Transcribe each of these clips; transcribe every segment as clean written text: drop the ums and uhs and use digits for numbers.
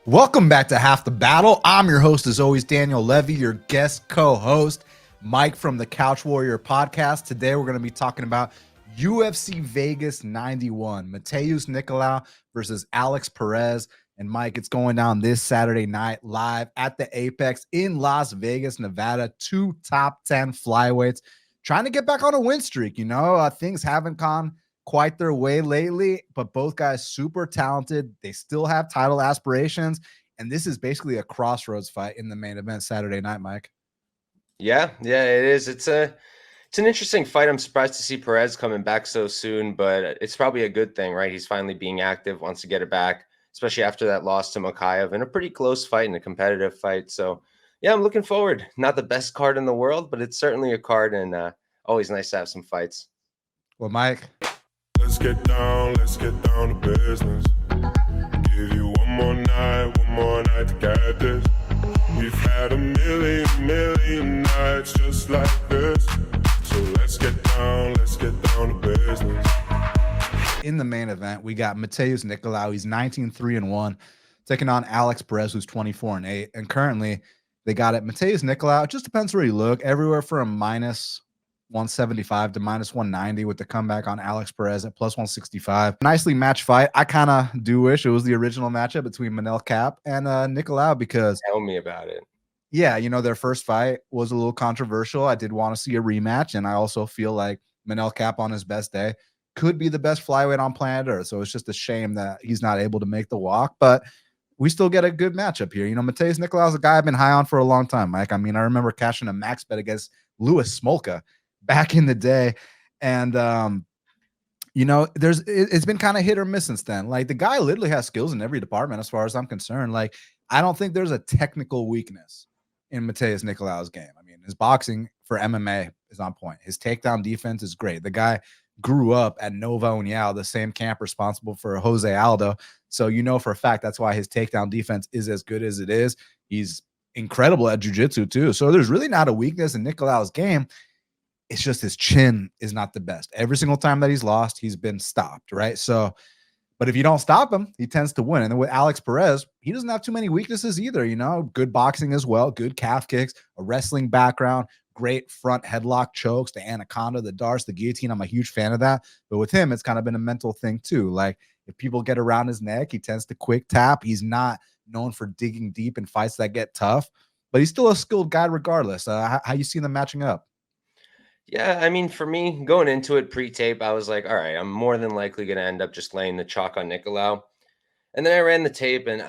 Welcome back to Half the Battle. I'm your host, as always, Daniel Levy, your guest co-host, Mike from the Couch Warrior podcast. Today, we're going to be talking about UFC Vegas 91, Matheus Nicolau versus Alex Perez. And Mike, it's going down this Saturday night live at the Apex in Las Vegas, Nevada. Two top 10 flyweights trying to get back on a win streak. Things haven't gone quite their way lately, but both guys super talented. They still have title aspirations, and this is basically a crossroads fight in the main event Saturday night, Mike. Yeah, it is. It's an interesting fight. I'm surprised to see Perez coming back so soon, but it's probably a good thing, right? He's finally being active, wants to get it back, especially after that loss to Michal in a pretty close fight and a competitive fight. So yeah, I'm looking forward. Not the best card in the world, but it's certainly a card, and always nice to have some fights. Well, Mike, let's get down to business. Give you one more night to get this. We've had a million nights just like this. So let's get down to business. In the main event, we got Matheus Nicolau. He's 19-3-1, taking on Alex Perez, who's 24-8. And currently, they got it. Matheus Nicolau, it just depends where you look, everywhere from minus 175 to minus 190 with the comeback on Alex Perez at plus 165. Nicely matched fight. I kind of do wish it was the original matchup between Manel Cap and Nicolau, because Tell me about it. Yeah, their first fight was a little controversial. I did want to see a rematch, and I also feel like Manel Cap on his best day could be the best flyweight on planet Earth. So it's just a shame that he's not able to make the walk, but we still get a good matchup here. Matheus Nicolau is a guy I've been high on for a long time, Mike. I remember cashing a max bet against Louis Smolka back in the day. And, it's been kind of hit or miss since then. Like, the guy literally has skills in every department as far as I'm concerned. Like, I don't think there's a technical weakness in Matheus Nicolau's game. His boxing for MMA is on point. His takedown defense is great. The guy grew up at Nova União, the same camp responsible for Jose Aldo. So, for a fact, that's why his takedown defense is as good as it is. He's incredible at jiu-jitsu too. So there's really not a weakness in Nicolau's game. It's just his chin is not the best. Every single time that he's lost, he's been stopped, right? So, but if you don't stop him, he tends to win. And then with Alex Perez, he doesn't have too many weaknesses either, good boxing as well, good calf kicks, a wrestling background, great front headlock chokes, the anaconda, the darts, the guillotine. I'm a huge fan of that. But with him, it's kind of been a mental thing too. Like, if people get around his neck, he tends to quick tap. He's not known for digging deep in fights that get tough, but he's still a skilled guy regardless. How you see them matching up? Yeah, for me, going into it pre-tape, I was like, all right, I'm more than likely going to end up just laying the chalk on Nicolau. And then I ran the tape, and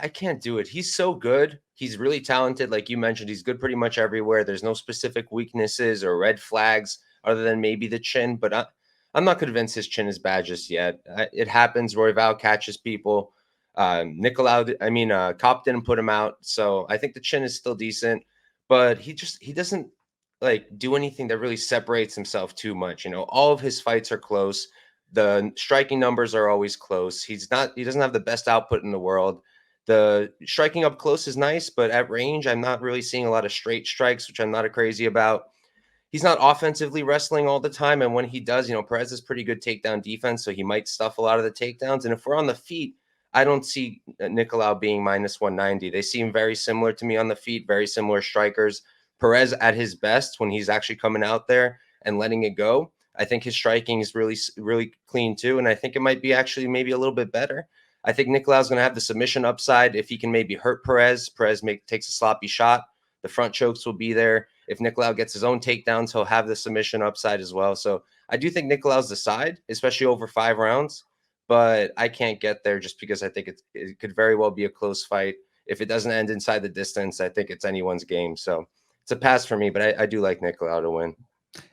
I can't do it. He's so good. He's really talented. Like you mentioned, he's good pretty much everywhere. There's no specific weaknesses or red flags other than maybe the chin. But I'm not convinced his chin is bad just yet. It happens. Royval catches people. Cop didn't put him out. So I think the chin is still decent. But he doesn't do anything that really separates himself too much. All of his fights are close. The striking numbers are always close. He doesn't have the best output in the world. The striking up close is nice, but at range, I'm not really seeing a lot of straight strikes, which I'm not crazy about. He's not offensively wrestling all the time. And when he does, Perez has pretty good takedown defense, so he might stuff a lot of the takedowns. And if we're on the feet, I don't see Nicolau being minus 190. They seem very similar to me on the feet, very similar strikers. Perez at his best when he's actually coming out there and letting it go. I think his striking is really, really clean too. And I think it might be actually maybe a little bit better. I think Nicolau's going to have the submission upside. If he can maybe hurt Perez, takes a sloppy shot. The front chokes will be there. If Nicolau gets his own takedowns, he'll have the submission upside as well. So I do think Nicolau's the side, especially over 5 rounds. But I can't get there just because I think it could very well be a close fight. If it doesn't end inside the distance, I think it's anyone's game. So it's a pass for me, but I do like Nicolau to win.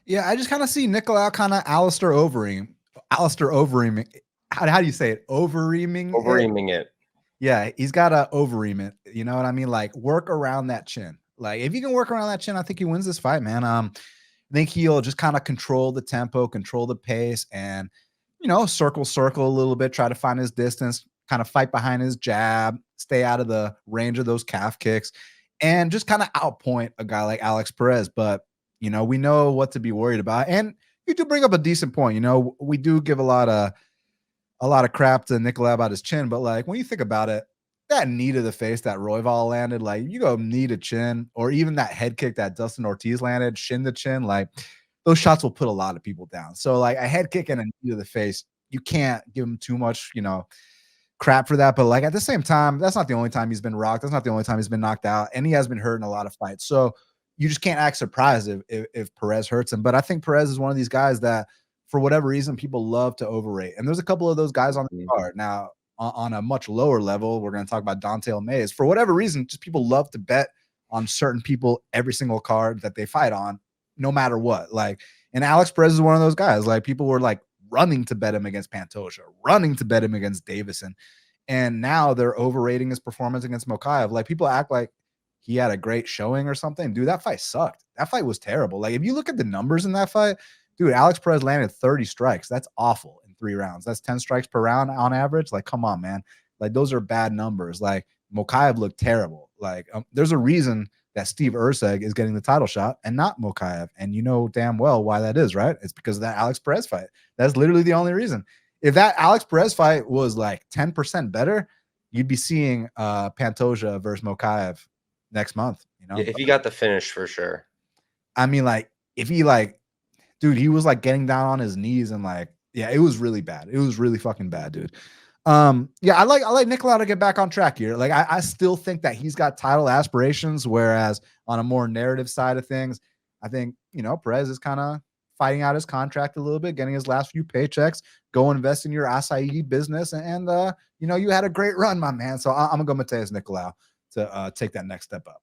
Yeah, I just kind of see Nicolau kind of Alistair Overeem. How do you say it? Overeeming it. Yeah, he's got to overeem it. You know what I mean? Like, work around that chin. Like, if you can work around that chin, I think he wins this fight, man. I think he'll just kind of control the tempo, control the pace, and, circle a little bit, try to find his distance, kind of fight behind his jab, stay out of the range of those calf kicks, and just kind of outpoint a guy like Alex Perez. But, we know what to be worried about. And you do bring up a decent point. We do give a lot of crap to Nicolau about his chin, but like, when you think about it, that knee to the face that Royval landed, like you go knee to chin, or even that head kick that Dustin Ortiz landed, shin to chin, like those shots will put a lot of people down. So like a head kick and a knee to the face, you can't give him too much, crap for that. But like at the same time, that's not the only time he's been rocked. That's not the only time he's been knocked out, and he has been hurt in a lot of fights. So you just can't act surprised if Perez hurts him. But I think Perez is one of these guys that, for whatever reason, people love to overrate. And there's a couple of those guys on the card now. On a much lower level, we're going to talk about Dante Mays. For whatever reason, just people love to bet on certain people every single card that they fight on, no matter what. Like, and Alex Perez is one of those guys. Like, people were like running to bet him against Pantoja, running to bet him against Davison, and now they're overrating his performance against Mokaev. Like, people act like he had a great showing or something. Dude, that fight sucked. That fight was terrible. Like, if you look at the numbers in that fight, dude, Alex Perez landed 30 strikes. That's awful. 3 rounds. That's 10 strikes per round on average. Like, come on, man. Like, those are bad numbers. Like, Mokaev looked terrible. Like, there's a reason that Steve Erceg is getting the title shot and not Mokaev. And you know damn well why that is, right? It's because of that Alex Perez fight. That's literally the only reason. If that Alex Perez fight was like 10% better, you'd be seeing Pantoja versus Mokaev next month. If he got the finish, for sure. I mean, like, if he dude, he was like getting down on his knees and like, yeah, it was really bad. It was really fucking bad, dude. Yeah, I like Nicolau to get back on track here. Like, I still think that he's got title aspirations, whereas on a more narrative side of things, I think, Perez is kind of fighting out his contract a little bit, getting his last few paychecks, go invest in your acai business, and you had a great run, my man. So I'm gonna go Matheus Nicolau to take that next step up.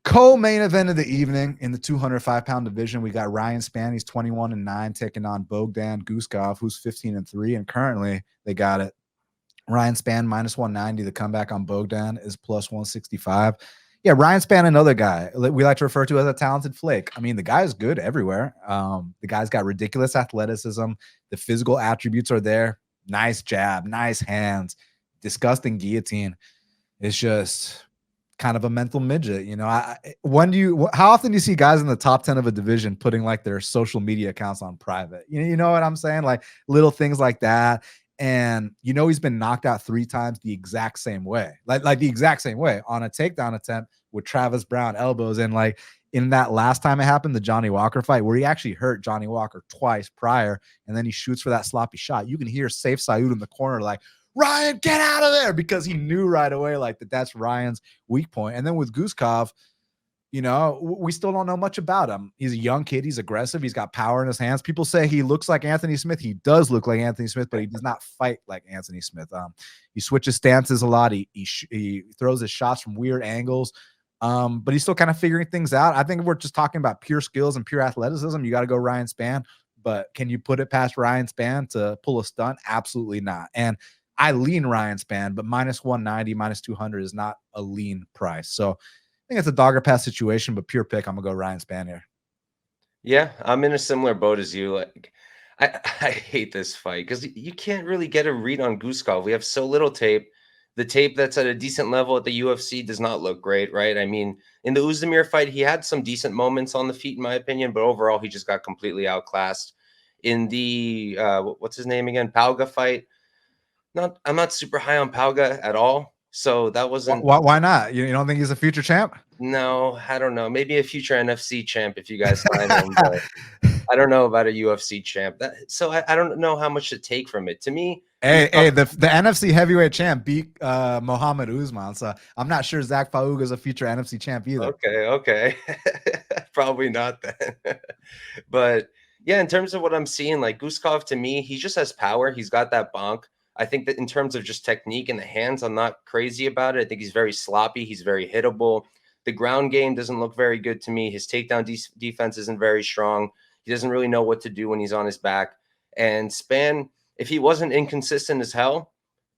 Co-main event of the evening in the 205-pound division, we got Ryan Spann. He's 21-9, taking on Bogdan Guskov, who's 15-3, and currently they got it. Ryan Spann minus 190. The comeback on Bogdan is plus 165. Yeah, Ryan Spann, another guy we like to refer to as a talented flake. I mean, the guy's good everywhere. The guy's got ridiculous athleticism. The physical attributes are there. Nice jab, nice hands, disgusting guillotine. It's just kind of a mental midget. How often do you see guys in the top 10 of a division putting like their social media accounts on private? You know what I'm saying? Like little things like that. And he's been knocked out 3 times the exact same way, like the exact same way on a takedown attempt with Travis Brown elbows. And like in that last time it happened, the Johnny Walker fight, where he actually hurt Johnny Walker twice prior, and then he shoots for that sloppy shot. You can hear Saif Saud in the corner like, Ryan, get out of there, because he knew right away like that's Ryan's weak point. And then with Guskov, we still don't know much about him. He's a young kid. He's aggressive. He's got power in his hands. People say he looks like Anthony Smith. He does look like Anthony Smith, but he does not fight like Anthony Smith. He switches stances a lot. He throws his shots from weird angles. But he's still kind of figuring things out. I think if we're just talking about pure skills and pure athleticism, you got to go Ryan Spann. But can you put it past Ryan Spann to pull a stunt? Absolutely not. And I lean Ryan Spann, but minus 190, minus 200 is not a lean price. So I think it's a dogger pass situation, but pure pick, I'm going to go Ryan Spann here. Yeah, I'm in a similar boat as you. Like, I hate this fight because you can't really get a read on Guskov. We have so little tape. The tape that's at a decent level at the UFC does not look great, right? I mean, in the Uzdemir fight, he had some decent moments on the feet, in my opinion, but overall, he just got completely outclassed. In the, what's his name again? Pauga fight. I'm not super high on Pauga at all. So that wasn't. Why not? You don't think he's a future champ? No, I don't know. Maybe a future NFC champ if you guys sign him. But I don't know about a UFC champ. So I don't know how much to take from it. To me, the NFC heavyweight champ beat Mohammed Usman. So I'm not sure Zach Pauga is a future NFC champ either. Okay. Probably not then. But yeah, in terms of what I'm seeing, like Guskov, to me, he just has power. He's got that bonk. I think that in terms of just technique in the hands, I'm not crazy about it. I think he's very sloppy. He's very hittable. The ground game doesn't look very good to me. His takedown defense isn't very strong. He doesn't really know what to do when he's on his back. And Spann, if he wasn't inconsistent as hell,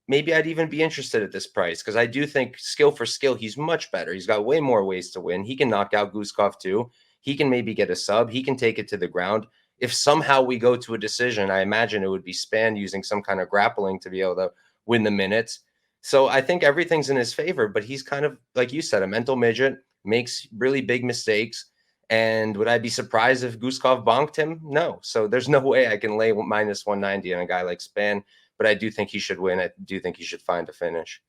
maybe I'd even be interested at this price, because I do think skill for skill, he's much better. He's got way more ways to win. He can knock out Guskov too. He can maybe get a sub. He can take it to the ground. If somehow we go to a decision, I imagine it would be Spann using some kind of grappling to be able to win the minutes. So I think everything's in his favor, but he's kind of, like you said, a mental midget, makes really big mistakes. And would I be surprised if Guskov bonked him? No. So there's no way I can lay minus 190 on a guy like Spann, but I do think he should win. I do think he should find a finish.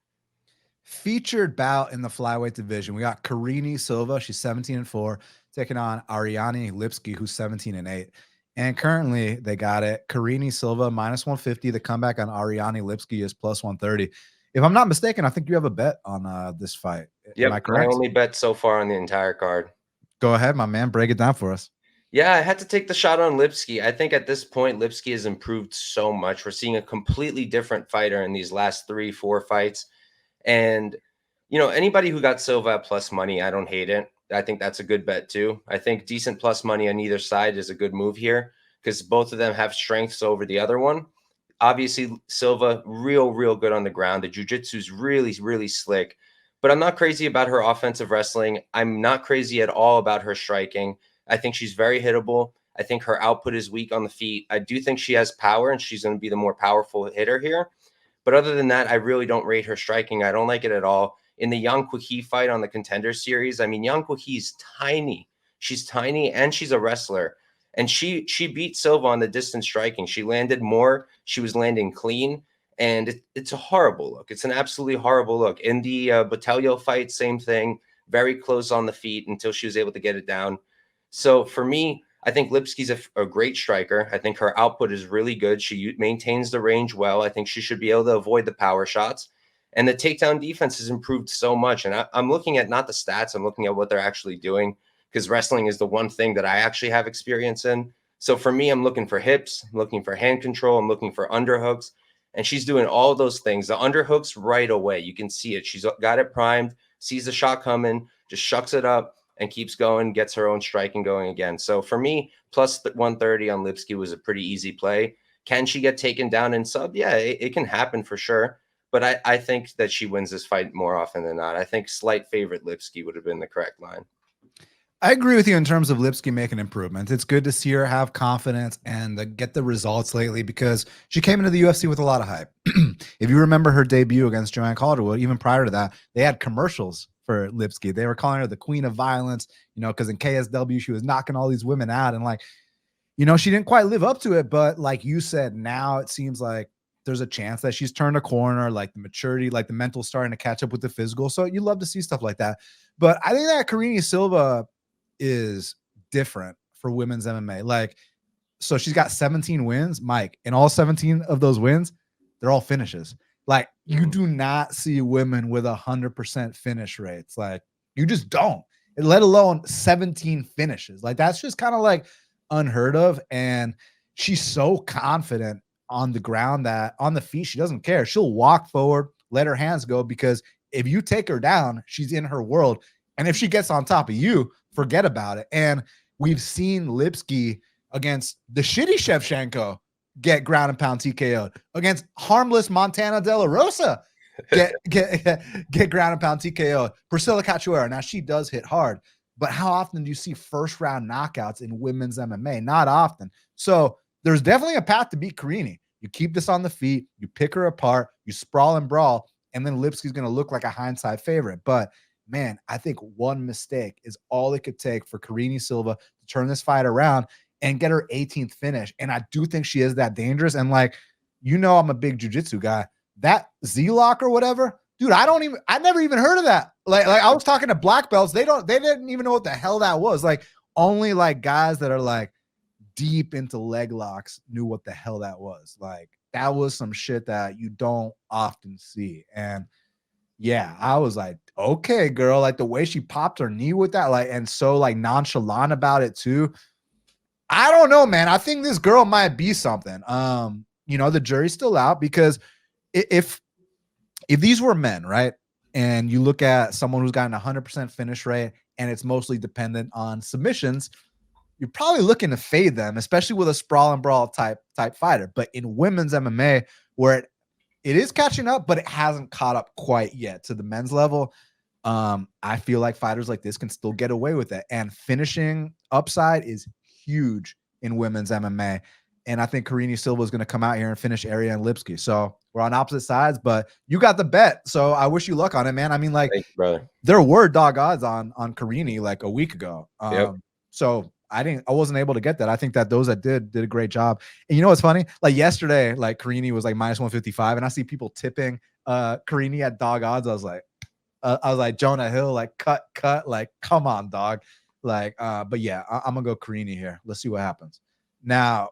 featured bout in the flyweight division. We got Karine Silva. She's 17-4, taking on Ariane Lipski, who's 17-8. And currently they got it. Karine Silva -150. The comeback on Ariane Lipski is +130. If I'm not mistaken, I think you have a bet on this fight. Am I correct? My only bet so far on the entire card. Go ahead, my man. Break it down for us. Yeah, I had to take the shot on Lipski. I think at this point, Lipski has improved so much. We're seeing a completely different fighter in these last 3-4 fights. And, anybody who got Silva at plus money, I don't hate it. I think that's a good bet too. I think decent plus money on either side is a good move here because both of them have strengths over the other one. Obviously, Silva, real good on the ground. The jiu-jitsu is really, really slick. But I'm not crazy about her offensive wrestling. I'm not crazy at all about her striking. I think she's very hittable. I think her output is weak on the feet. I do think she has power, and she's going to be the more powerful hitter here. But other than that, I really don't rate her striking. I don't like it at all. In the Yang Kwaki fight on the Contender Series, I mean, Yang Kwaki is tiny. She's tiny, and she's a wrestler. And she beat Silva on the distance striking. She landed more. She was landing clean. And it's a horrible look. It's an absolutely horrible look. In the Botelho fight, same thing. Very close on the feet until she was able to get it down. So for me, I think Lipski's a great striker. I think her output is really good. She maintains the range well. I think she should be able to avoid the power shots. And the takedown defense has improved so much. And I'm looking at not the stats. I'm looking at what they're actually doing because wrestling is the one thing that I actually have experience in. So for me, I'm looking for hips. I'm looking for hand control. I'm looking for underhooks. And she's doing all those things. The underhooks right away. You can see it. She's got it primed, sees the shot coming, just shucks it up and keeps going, gets her own striking going again. So for me, plus 130 on Lipski was a pretty easy play. Can she get taken down in sub? Yeah, it can happen for sure. But I think that she wins this fight more often than not. I think slight favorite Lipski would have been the correct line. I agree with you in terms of Lipski making improvements. It's good to see her have confidence and get the results lately because she came into the UFC with a lot of hype. If you remember her debut against Joanne Calderwood, even prior to that, they had commercials for Lipski. They were calling her the queen of violence, because in KSW, she was knocking all these women out. And she didn't quite live up to it. But like you said, now it seems like there's a chance that she's turned a corner, like the maturity, like the mental starting to catch up with the physical. So you love to see stuff like that. But I think that Karine Silva is different for women's MMA. So she's got 17 wins, Mike, and all 17 of those wins, they're all finishes. You do not see women with 100% finish rates. You just don't, let alone 17 finishes. That's just kind of unheard of. And she's so confident on the ground that on the feet, she doesn't care. She'll walk forward, let her hands go, because if you take her down, she's in her world. And if she gets on top of you, forget about it. And we've seen Lipski against the shitty Shevchenko get ground and pound TKO'd, against harmless Montana De La Rosa get ground and pound TKO'd. Priscilla Cachoeira, now she does hit hard, but how often do you see first round knockouts in women's MMA? Not often. So there's definitely a path to beat Karine. You keep this on the feet, you pick her apart, you sprawl and brawl, and then Lipski's going to look like a hindsight favorite. But man, I think one mistake is all it could take for Karine Silva to turn this fight around and get her 18th finish. And I do think she is that dangerous. And I'm a big jiu-jitsu guy. That Z-lock or whatever, dude, I never even heard of that. I was talking to black belts. They didn't even know what the hell that was. Only guys that are deep into leg locks knew what the hell that was. That was some shit that you don't often see. And yeah, I was like, okay, girl, the way she popped her knee with that, and so nonchalant about it too. I don't know, man. I think this girl might be something. The jury's still out because if these were men, right? And you look at someone who's got an 100% finish rate and it's mostly dependent on submissions, you're probably looking to fade them, especially with a sprawl and brawl type fighter. But in women's MMA, where it is catching up, but it hasn't caught up quite yet to the men's level, I feel like fighters like this can still get away with it. And finishing upside is huge in women's MMA. And I think Karine Silva is going to come out here and finish Ariane Lipski. So we're on opposite sides, but you got the bet. So I wish you luck on it, man. I mean, Thank you, brother. There were dog odds on Karine a week ago. Yep. So I wasn't able to get that. I think that those that did a great job. And you know what's funny? Yesterday, Karine was -155, and I see people tipping Karine at dog odds. I was like, I was like, Jonah Hill, like cut, like come on, dog. Like, but yeah, I'm gonna go Karine here. Let's see what happens. Now,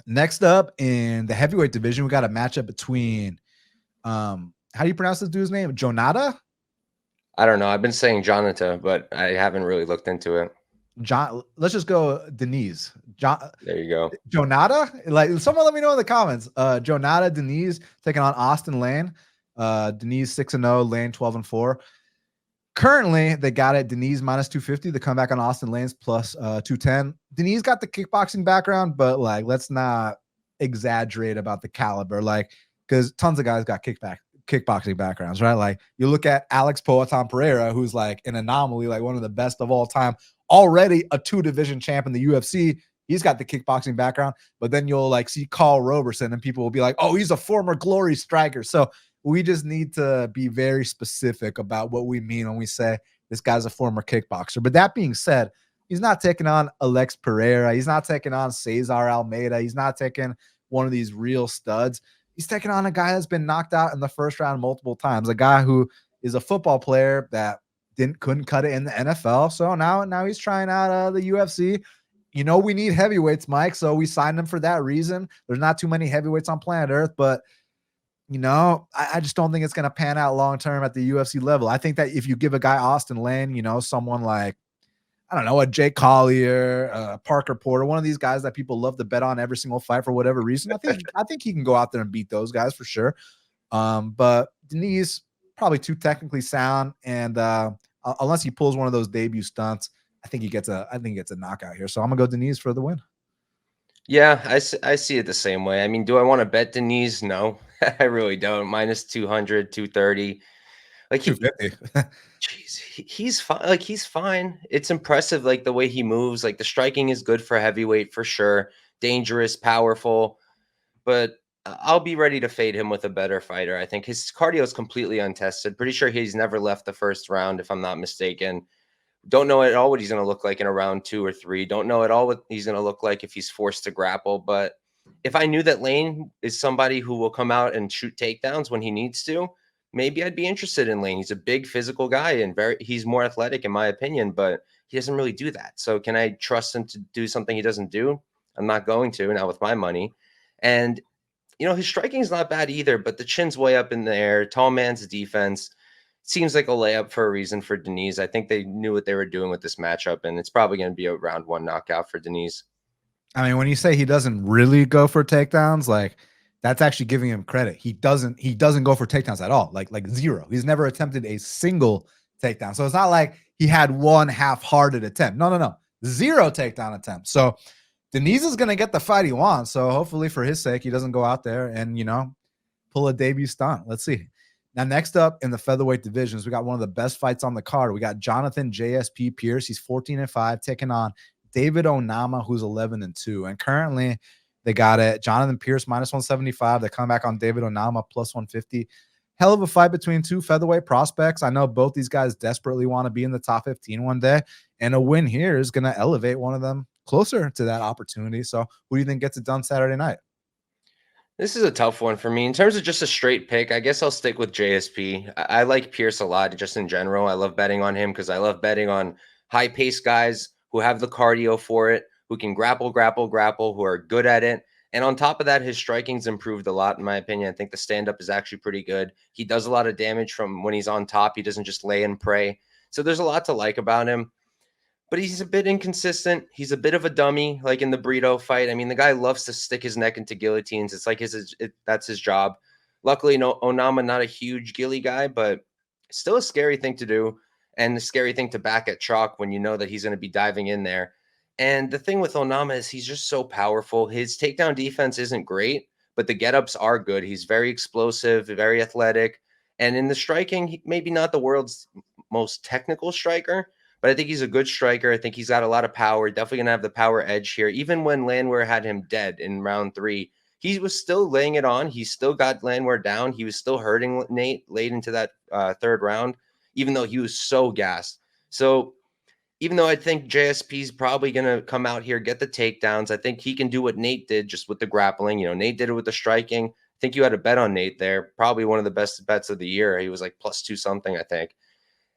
next up in the heavyweight division, we got a matchup between how do you pronounce this dude's name? Jhonata? I don't know. I've been saying Jhonata, but I haven't really looked into it. Let's just go Diniz. There you go. Jhonata? Like, someone let me know in the comments. Jhonata, Diniz taking on Austen Lane. Diniz 6-0, Lane 12-4. Currently, they got it. Diniz minus 250. The comeback on Austen Lane's plus 210. Diniz got the kickboxing background, but like, let's not exaggerate about the caliber. Like, because tons of guys got kickboxing backgrounds, right? Like, you look at Alex Pereira, who's like an anomaly, like one of the best of all time, already a 2-division champ in the UFC. He's got the kickboxing background, but then you'll like see Carl Roberson and people will be like, oh, he's a former glory striker. So we just need to be very specific about what we mean when we say this guy's a former kickboxer. But that being said, he's not taking on Alex Pereira. He's not taking on Cesar Almeida. He's not taking one of these real studs. He's taking on a guy that's been knocked out in the first round multiple times, a guy who is a football player that couldn't cut it in the NFL. So now he's trying out the UFC. You know, we need heavyweights, Mike. So we signed him for that reason. There's not too many heavyweights on planet Earth, but you know, I just don't think it's going to pan out long-term at the UFC level. I think that if you give a guy Austen Lane, you know, someone like, I don't know, a Jake Collier, Parker Porter, one of these guys that people love to bet on every single fight for whatever reason, I think he can go out there and beat those guys for sure. But Diniz probably too technically sound, and unless he pulls one of those debut stunts, I think he gets a knockout here. So I'm gonna go Diniz for the win. Yeah, I see it the same way. I mean, do I want to bet Diniz? No, I really don't. Minus 200, 230. Like, 250. he's fine. Like, he's fine. It's impressive, like the way he moves. Like, the striking is good for heavyweight for sure. Dangerous, powerful. But I'll be ready to fade him with a better fighter. I think his cardio is completely untested. Pretty sure he's never left the first round, if I'm not mistaken. Don't know at all what he's going to look like in a round 2 or 3. Don't know at all what he's going to look like if he's forced to grapple. But if I knew that Lane is somebody who will come out and shoot takedowns when he needs to, maybe I'd be interested in Lane. He's a big physical guy and he's more athletic in my opinion, but he doesn't really do that. So can I trust him to do something he doesn't do? I'm not going to, not with my money. And, you know, his striking is not bad either, but the chin's way up in the air. Tall man's defense. Seems like a layup for a reason for Diniz. I think they knew what they were doing with this matchup, and it's probably going to be a round 1 knockout for Diniz. I mean, when you say he doesn't really go for takedowns, like that's actually giving him credit. He doesn't go for takedowns at all. Like zero. He's never attempted a single takedown. So it's not like he had one half-hearted attempt. No. 0 takedown attempts. So Diniz is going to get the fight he wants. So hopefully for his sake, he doesn't go out there and, you know, pull a debut stunt. Let's see. Now, next up in the featherweight divisions, we got one of the best fights on the card. We got Jonathan JSP Pierce. He's 14-5, taking on David Onama, who's 11-2. And currently, they got it. Jonathan Pierce minus 175. They come back on David Onama plus 150. Hell of a fight between two featherweight prospects. I know both these guys desperately want to be in the top 15 one day, and a win here is going to elevate one of them closer to that opportunity. So, who do you think gets it done Saturday night? This is a tough one for me. In terms of just a straight pick, I guess I'll stick with JSP. I like Pierce a lot just in general. I love betting on him because I love betting on high-paced guys who have the cardio for it, who can grapple, who are good at it. And on top of that, his striking's improved a lot, in my opinion. I think the stand-up is actually pretty good. He does a lot of damage from when he's on top. He doesn't just lay and pray. So there's a lot to like about him. But he's a bit inconsistent. He's a bit of a dummy, like in the Brito fight. I mean, the guy loves to stick his neck into guillotines. It's like that's his job. Luckily, Onama, not a huge gilly guy, but still a scary thing to do and a scary thing to back at chalk when you know that he's going to be diving in there. And the thing with Onama is he's just so powerful. His takedown defense isn't great, but the get-ups are good. He's very explosive, very athletic. And in the striking, maybe not the world's most technical striker, but I think he's a good striker. I think he's got a lot of power. Definitely going to have the power edge here. Even when Landwehr had him dead in round 3, he was still laying it on. He still got Landwehr down. He was still hurting Nate late into that 3rd round, even though he was so gassed. So even though I think JSP is probably going to come out here, get the takedowns, I think he can do what Nate did just with the grappling. You know, Nate did it with the striking. think you had a bet on Nate there. Probably one of the best bets of the year. He was like +2 something, I think.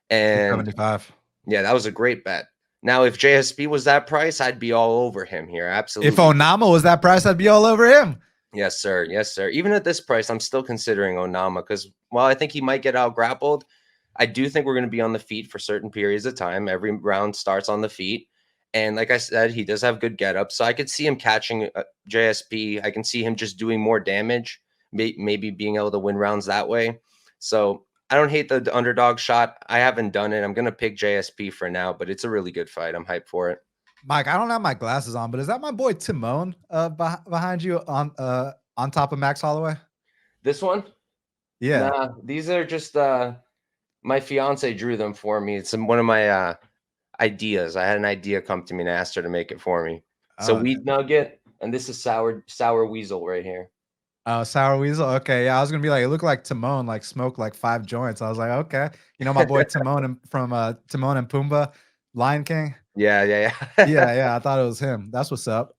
And 75. yeah, that was a great bet. Now, if JSP was that price, I'd be all over him here. Absolutely. If Onama was that price, I'd be all over him. Yes, sir. Yes, sir. Even at this price, I'm still considering Onama because while I think he might get out grappled, I do think we're going to be on the feet for certain periods of time. Every round starts on the feet. And like I said, he does have good get up. So I could see him catching JSP. I can see him just doing more damage, maybe being able to win rounds that way. So I don't hate the underdog shot. I haven't done it. I'm going to pick JSP for now, but it's a really good fight. I'm hyped for it. Mike, I don't have my glasses on, but is that my boy Timon behind you on top of Max Holloway? This one? Yeah. Nah, these are just my fiance drew them for me. It's one of my ideas. I had an idea come to me and I asked her to make it for me. So Wheat Nugget, and this is sour weasel right here. Oh, sour weasel. Okay, yeah, I was gonna be like, it looked like Timon like smoked like 5 joints. I was like, okay, you know my boy Timon from Timon and Pumbaa, Lion King. Yeah. yeah. I thought it was him. That's what's up.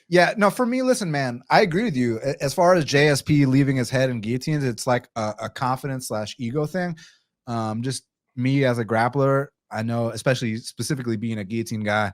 Yeah, no, for me, listen, man, I agree with you. As far as JSP leaving his head in guillotines, it's like a confidence / ego thing. Just me as a grappler, I know, especially specifically being a guillotine guy,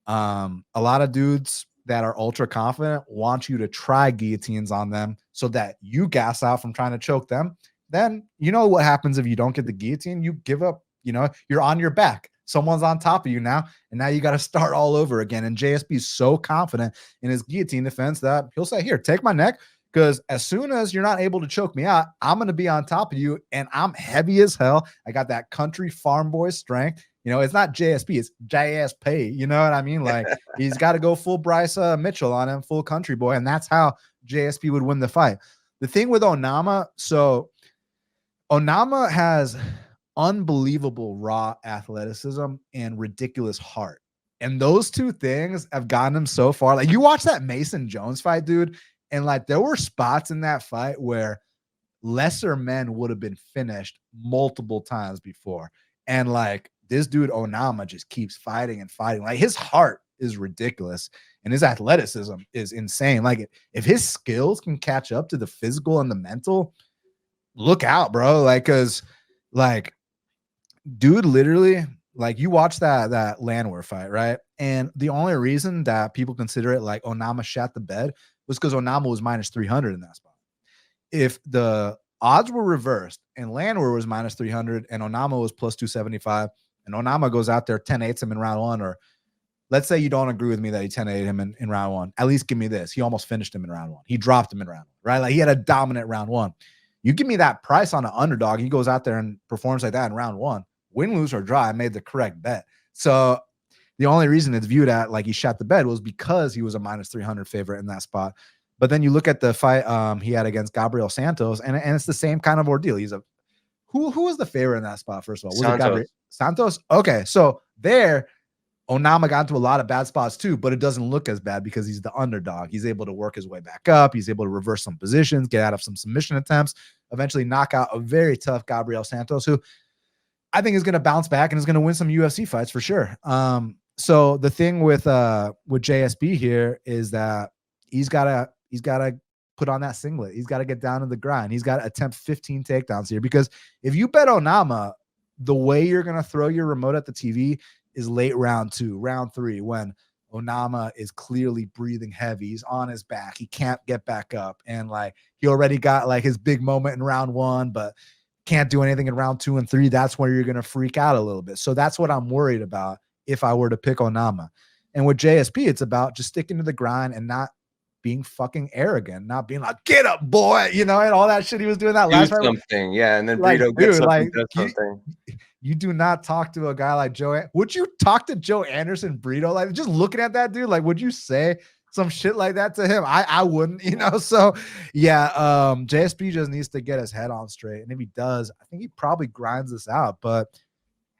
a lot of dudes that are ultra confident want you to try guillotines on them so that you gas out from trying to choke them. Then you know what happens if you don't get the guillotine, you give up, you know, you're on your back. Someone's on top of you now, and now you got to start all over again. And JSP is so confident in his guillotine defense that he'll say, here, take my neck, because as soon as you're not able to choke me out, I'm going to be on top of you, and I'm heavy as hell. I got that country farm boy strength. You know, it's not JSP, it's JSP. You know what I mean? Like, he's got to go full Bryce Mitchell on him, full country boy, and that's how JSP would win the fight. The thing with Onama, so Onama has unbelievable raw athleticism and ridiculous heart. And those two things have gotten him so far. Like, you watch that Mason Jones fight, dude, and like there were spots in that fight where lesser men would have been finished multiple times before. And like this dude Onama just keeps fighting and fighting. Like, his heart is ridiculous and his athleticism is insane. Like, if his skills can catch up to the physical and the mental, look out, bro. Like, cause like, dude, literally, like, you watch that Landwehr fight, right? And the only reason that people consider it like Onama shat the bed was because Onama was -300 in that spot. If the odds were reversed and Landwehr was -300 and Onama was +275, and Onama goes out there 10-8s him in round 1, or let's say you don't agree with me that he 10-8 him in round 1, at least give me this. He almost finished him in round 1. He dropped him in round 1, right? Like, he had a dominant round 1. You give me that price on an underdog, he goes out there and performs like that in round 1. Win, lose, or draw, I made the correct bet. So the only reason it's viewed at like he shot the bed was because he was a -300 favorite in that spot. But then you look at the fight he had against Gabriel Santos, and it's the same kind of ordeal. He's a who was the favorite in that spot, first of all? Was Santos. it Gabriel Santos? Okay, so there, Onama got into a lot of bad spots too, but it doesn't look as bad because he's the underdog. He's able to work his way back up. He's able to reverse some positions, get out of some submission attempts, eventually knock out a very tough Gabriel Santos, who I think is going to bounce back and is going to win some UFC fights for sure. So the thing with JSP here is that he's got to put on that singlet. He's got to get down to the grind. He's got to attempt 15 takedowns here, because if you bet Onama, the way you're going to throw your remote at the TV is late round 2, round 3, when Onama is clearly breathing heavy. He's on his back. He can't get back up. And like, he already got like his big moment in round 1, but can't do anything in round 2 and 3. That's where you're going to freak out a little bit. So that's what I'm worried about if I were to pick Onama. And with JSP, it's about just sticking to the grind and not being fucking arrogant, not being like, get up, boy, you know, and all that shit he was doing that last fight. Something, yeah, and then like, Brito gets dude, something, like, does something. You do not talk to a guy like Joe. Would you talk to Joe Anderson Brito? Like, just looking at that dude, like, would you say some shit like that to him? I wouldn't, you know. So yeah, JSP just needs to get his head on straight, and if he does, I think he probably grinds this out. But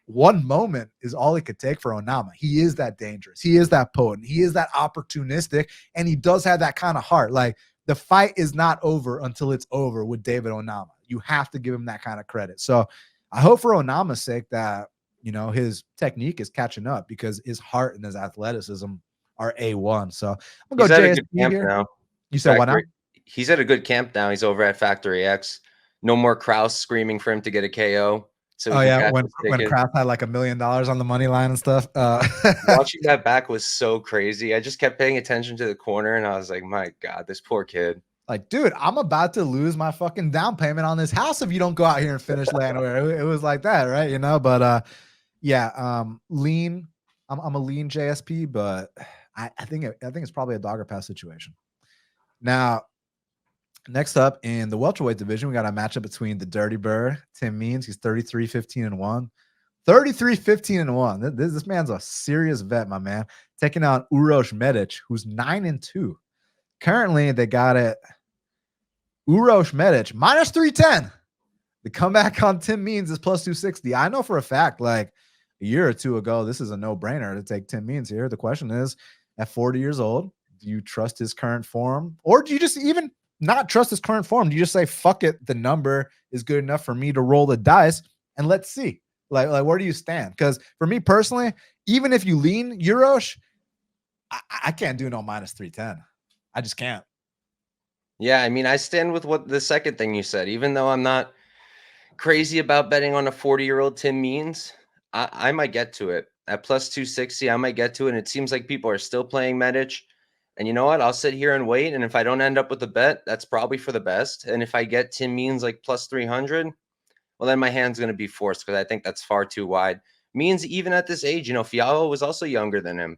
one moment is all it could take for Onama. He is that dangerous. He is that potent. He is that opportunistic, and he does have that kind of heart. Like, the fight is not over until it's over with David Onama. You have to give him that kind of credit. So I hope for Onama's sake that, you know, his technique is catching up, because his heart and his athleticism are A1. So I'm going to go JSP here. Now. You said what now? he's at a good camp now. He's over at Factory X. No more Kraus screaming for him to get a KO. So Oh he can yeah, cash when his ticket. Kraft had like $1 million on the money line and stuff. Watching that back was so crazy. I just kept paying attention to the corner, and I was like, my God, this poor kid. Like, dude, I'm about to lose my fucking down payment on this house if you don't go out here and finish Landwehr. It was like that, right? You know, but yeah, lean. I'm a lean JSP, but I think it's probably a dogger pass situation. Now, next up in the welterweight division, we got a matchup between the Dirty Bird, Tim Means. He's 33-15-1. 33-15-1. This man's a serious vet, my man. Taking on Uros Medic, who's 9-2. Currently, they got it. Uros Medic minus 310. The comeback on Tim Means is plus 260. I know for a fact, like a year or two ago, this is a no-brainer to take Tim Means here. The question is, at 40 years old, do you trust his current form? Or do you just even not trust his current form? Do you just say, fuck it, the number is good enough for me to roll the dice and let's see? Like where do you stand? Because for me personally, even if you lean Uros, I can't do no minus 310. I just can't. Yeah, I mean, I stand with what the second thing you said. Even though I'm not crazy about betting on a 40-year-old Tim Means, I might get to it. At plus 260, I might get to it. And it seems like people are still playing Medic. And you know what? I'll sit here and wait. And if I don't end up with a bet, that's probably for the best. And if I get Tim Means like plus 300, well, then my hand's going to be forced because I think that's far too wide. Means even at this age, you know, Fiallo was also younger than him.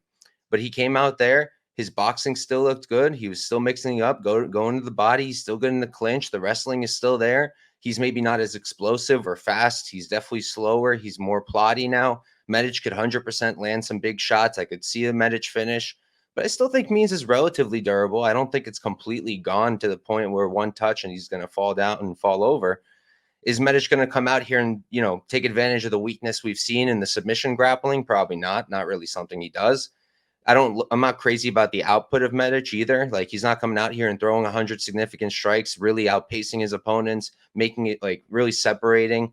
But he came out there. His boxing still looked good. He was still mixing up, going to the body. He's still good in the clinch. The wrestling is still there. He's maybe not as explosive or fast. He's definitely slower. He's more plotty now. Medic could 100% land some big shots. I could see a Medic finish. But I still think Means is relatively durable. I don't think it's completely gone to the point where one touch and he's going to fall down and fall over. Is Medic going to come out here and, you know, take advantage of the weakness we've seen in the submission grappling? Probably not. Not really something he does. I'm not crazy about the output of Medic either. Like, he's not coming out here and throwing 100 significant strikes, really outpacing his opponents, making it like really separating.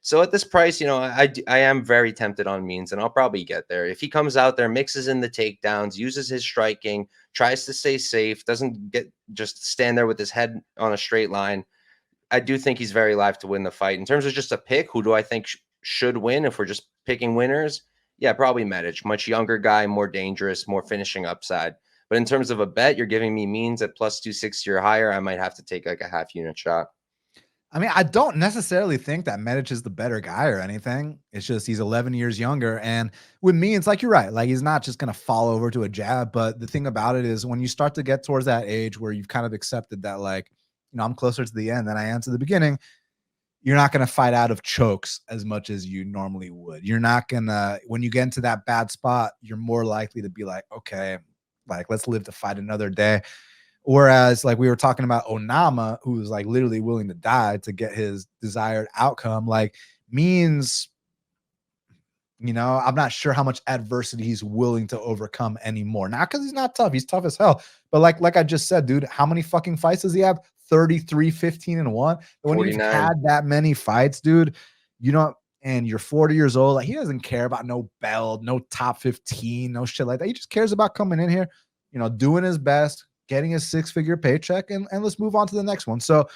So at this price, you know, I am very tempted on Means, and I'll probably get there. If he comes out there, mixes in the takedowns, uses his striking, tries to stay safe, doesn't just stand there with his head on a straight line, I do think he's very live to win the fight. In terms of just a pick, who do I think should win if we're just picking winners? Yeah, probably Medic. Much younger guy, more dangerous, more finishing upside. But in terms of a bet, you're giving me Means at plus 260 or higher. I might have to take like a half unit shot. I mean, I don't necessarily think that Medic is the better guy or anything. It's just he's 11 years younger. And with me, it's like, you're right. Like, he's not just going to fall over to a jab. But the thing about it is when you start to get towards that age where you've kind of accepted that, like, you know, I'm closer to the end than I am to the beginning, you're not going to fight out of chokes as much as you normally would. You're not going to, when you get into that bad spot, you're more likely to be like, okay, like, let's live to fight another day. Whereas, like, we were talking about Onama, who was like literally willing to die to get his desired outcome, like, Means, you know, I'm not sure how much adversity he's willing to overcome anymore. Not because he's not tough. He's tough as hell. But like I just said, dude, how many fucking fights does he have? 33-15-1. When you've had that many fights, dude, you know, and you're 40 years old, like, he doesn't care about no belt, no top 15, no shit like that. He just cares about coming in here, you know, doing his best, getting his 6-figure paycheck, and let's move on to the next one. So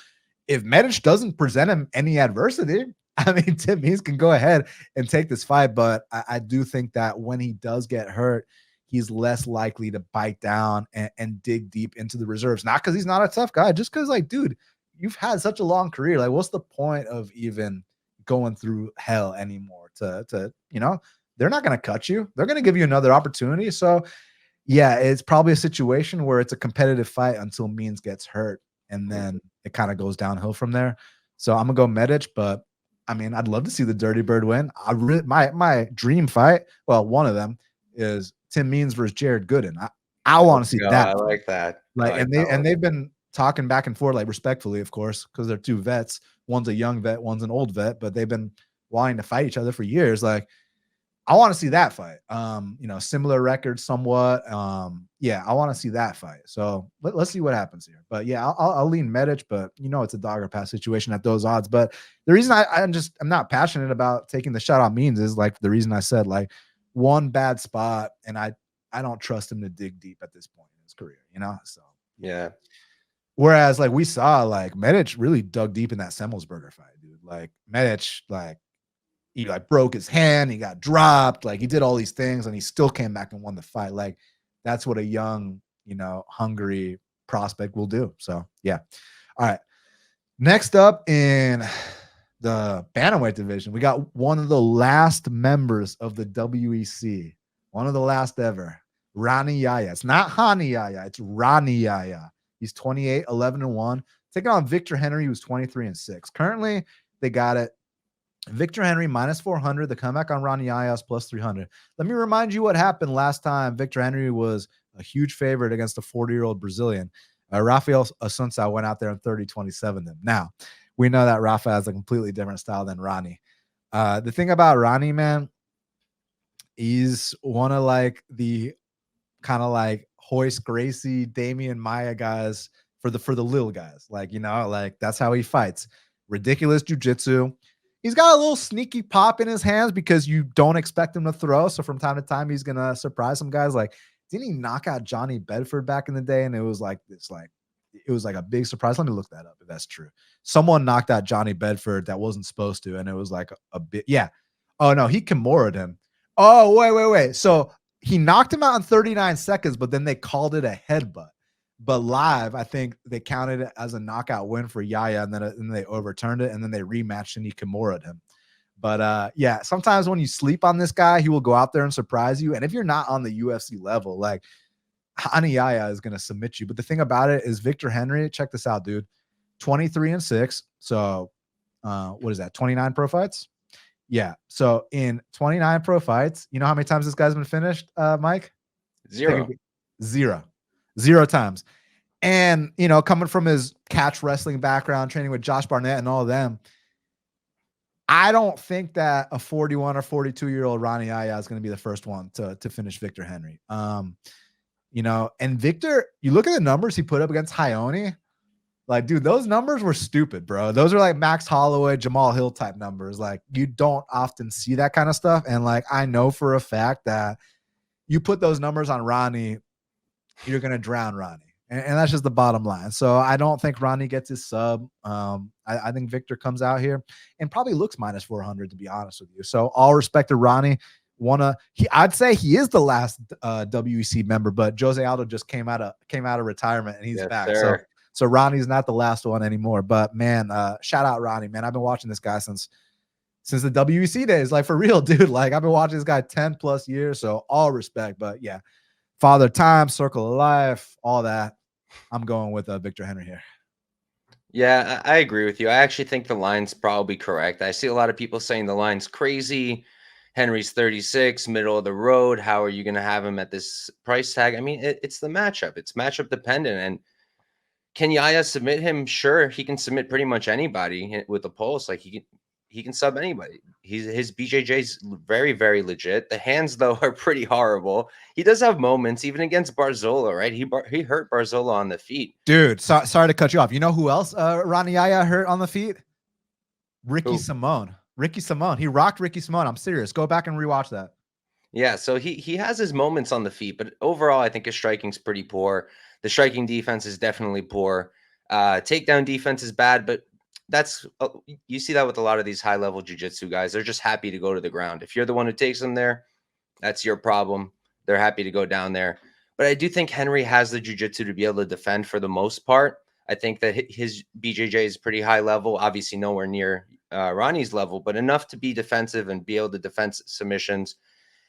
if Medic doesn't present him any adversity, I mean, Tim Means can go ahead and take this fight. But I do think that when he does get hurt, he's less likely to bite down and dig deep into the reserves. Not because he's not a tough guy, just because, like, dude, you've had such a long career. Like, what's the point of even going through hell anymore to you know, they're not going to cut you. They're going to give you another opportunity. So yeah, it's probably a situation where it's a competitive fight until Means gets hurt, and then it kind of goes downhill from there. So I'm gonna go Medic, but I mean, I'd love to see the Dirty Bird win. My dream fight, well, one of them is Tim Means versus Jared Gooden. I want to see that. I like that. Like, and they've been talking back and forth, like, respectfully, of course, because they're two vets. One's a young vet, one's an old vet, but they've been wanting to fight each other for years. Like, I want to see that fight. You know, similar record somewhat. Yeah, I want to see that fight. So let's see what happens here. But yeah, I'll lean Medic, but you know, it's a dog or pass situation at those odds. But the reason I'm not passionate about taking the shot on Means is, like, the reason I said, like, one bad spot, and I don't trust him to dig deep at this point in his career, you know? So yeah. Whereas like we saw like Medic really dug deep in that Semmelsberger fight, dude. Like Medic, like he like broke his hand, he got dropped, like he did all these things, and he still came back and won the fight. Like that's what a young, hungry prospect will do. So yeah. All right. Next up in the bantamweight division, we got one of the last members of the WEC, one of the last ever, Rani Yahya. It's not Hani Yahya, it's Rani Yahya. He's 28, 11-1. Taking on Victor Henry, who's 23-6. Currently, they got it. Victor Henry minus 400. The comeback on Rani Yahya is plus 300. Let me remind you what happened last time. Victor Henry was a huge favorite against a 40-year-old Brazilian. Rafael Assunção went out there and 30-27 them. Now, we know that Rafa has a completely different style than Rani. The thing about Rani, man, he's one of like the kind of like Hoist Gracie, Damian Maia guys for the little guys. Like, like that's how he fights. Ridiculous jiu-jitsu. He's got a little sneaky pop in his hands because you don't expect him to throw. So from time to time, he's going to surprise some guys. Like, didn't he knock out Johnny Bedford back in the day? And it was like this, like, it was like a big surprise. Let me look that up if that's true. Someone knocked out Johnny Bedford that wasn't supposed to. And it was like a bit. Yeah. Oh, no, he Kimura'd him. Oh, wait. So he knocked him out in 39 seconds, but then they called it a headbutt. But live, I think they counted it as a knockout win for Yahya, and then they overturned it, and then they rematched and he Kimura'd him. But yeah, sometimes when you sleep on this guy, he will go out there and surprise you. And if you're not on the UFC level, like Hani Yahya is going to submit you. But the thing about it is Victor Henry, check this out, dude, 23-6. So what is that? 29 pro fights. Yeah. So in 29 pro fights, you know how many times this guy's been finished, Mike? Zero times. And, coming from his catch wrestling background, training with Josh Barnett and all of them, I don't think that a 41 or 42-year-old Rani Yahya is going to be the first one to finish Victor Henry. And Victor, you look at the numbers he put up against Hayoni, like, dude, those numbers were stupid, bro. Those are like Max Holloway, Jamal Hill type numbers. Like, you don't often see that kind of stuff. And like, I know for a fact that you put those numbers on Rani, you're going to drown Rani. And that's just the bottom line. So I don't think Rani gets his sub. I think Victor comes out here and probably looks minus 400, to be honest with you. So all respect to Rani. I'd say he is the last WEC member, but Jose Aldo just came out of retirement and he's back. Sir. So Ronnie's not the last one anymore. But man, shout out Rani, man. I've been watching this guy since the WEC days. Like, for real, dude. Like, I've been watching this guy 10 plus years. So all respect. But yeah, Father Time, Circle of Life, all that. I'm going with Victor Henry here. Yeah, I agree with you. I actually think the line's probably correct. I see a lot of people saying the line's crazy. Henry's 36, middle of the road. How are you going to have him at this price tag? I mean, it's the matchup. It's matchup dependent. And can Yahya submit him? Sure, he can submit pretty much anybody with a pulse. Like, he can sub anybody. His BJJ's very, very legit. The hands, though, are pretty horrible. He does have moments, even against Barzola, right? He hurt Barzola on the feet. Dude, sorry to cut you off. You know who else Rani Yahya hurt on the feet? Ricky Simone. Ricky Simone. He rocked Ricky Simone. I'm serious. Go back and rewatch that. Yeah, so he has his moments on the feet, but overall, I think his striking's pretty poor. The striking defense is definitely poor. Takedown defense is bad, but that's you see that with a lot of these high-level jiu-jitsu guys. They're just happy to go to the ground. If you're the one who takes them there, that's your problem. They're happy to go down there. But I do think Henry has the jiu-jitsu to be able to defend for the most part. I think that his BJJ is pretty high level, obviously nowhere near Ronnie's level, but enough to be defensive and be able to defend submissions.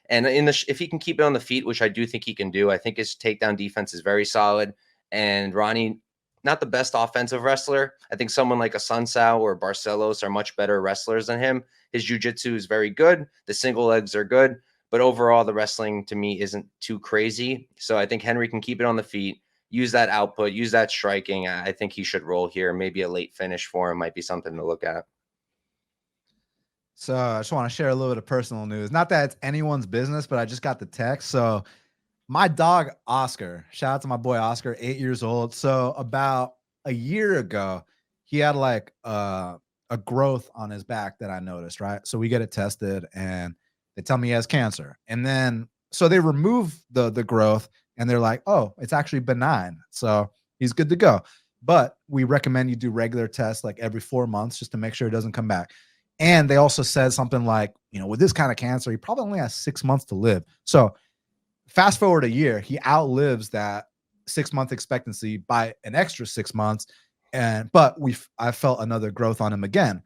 And if he can keep it on the feet, which I do think he can do, I think his takedown defense is very solid. And Rani, not the best offensive wrestler. I think someone like a Assunção or Barcelos are much better wrestlers than him. His jiu-jitsu is very good. The single legs are good. But overall, the wrestling to me isn't too crazy. So I think Henry can keep it on the feet, use that output, use that striking. I think he should roll here. Maybe a late finish for him might be something to look at. So I just want to share a little bit of personal news. Not that it's anyone's business, but I just got the text. So my dog, Oscar, shout out to my boy, Oscar, 8 years old. So about a year ago, he had like a growth on his back that I noticed, right? So we get it tested and they tell me he has cancer. And then, so they remove the growth and they're like, oh, it's actually benign. So he's good to go. but we recommend you do regular tests like every 4 months just to make sure it doesn't come back. And they also said something like, with this kind of cancer, he probably only has 6 months to live. So fast forward a year, he outlives that 6-month expectancy by an extra 6 months. But I felt another growth on him again.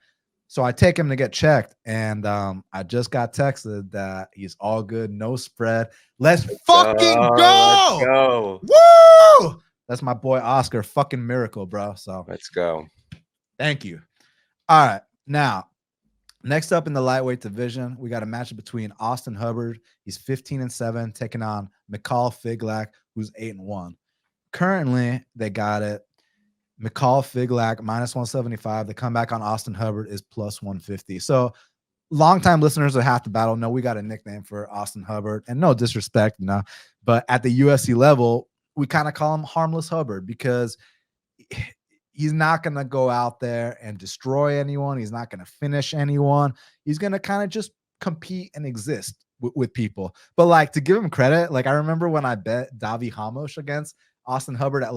So I take him to get checked, and I just got texted that he's all good, no spread. Let's fucking go! Let's go. Woo! That's my boy Oscar. Fucking miracle, bro. So let's go. Thank you. All right. Now, next up in the lightweight division, we got a matchup between Austen Hubbard. He's 15-7, taking on Michal Figlak, who's 8-1. Currently, they got it. Michal Figlak -175. The comeback on Austen Hubbard is +150. So longtime listeners of Half the Battle know we got a nickname for Austen Hubbard, and no disrespect, but at the UFC level, we kind of call him Harmless Hubbard because he's not going to go out there and destroy anyone. He's not going to finish anyone. He's going to kind of just compete and exist with people. But like, to give him credit, like I remember when I bet Davi Hamosh against Austen Hubbard at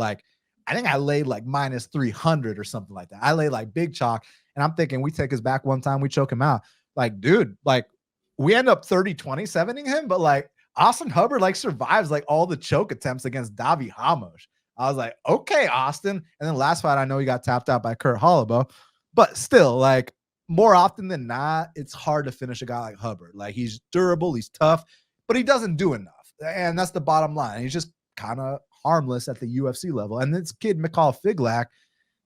I think I laid like -300 or something like that. I laid like big chalk, and I'm thinking we take his back one time, we choke him out. Like, dude, like we end up 30-27ing him, but like Austen Hubbard like survives like all the choke attempts against Davi Hamosh. I was like, okay, Austen. And then last fight, I know he got tapped out by Kurt Holloway, but still, like more often than not, it's hard to finish a guy like Hubbard. Like he's durable, he's tough, but he doesn't do enough, and that's the bottom line. He's just kind of harmless at the UFC level. And this kid, Michal Figlak,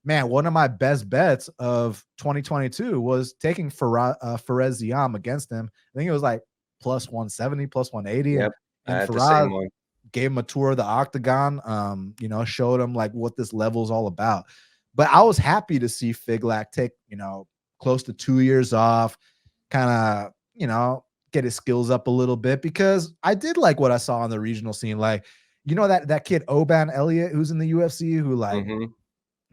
man, one of my best bets of 2022 was taking Perez Ziam against him. I think it was like +170, +180. Yep, and Faraz gave him a tour of the octagon, showed him like what this level is all about. But I was happy to see Figlak take, close to 2 years off, kind of, get his skills up a little bit, because I did like what I saw on the regional scene. Like, that kid Oban Elliott, who's in the UFC, who like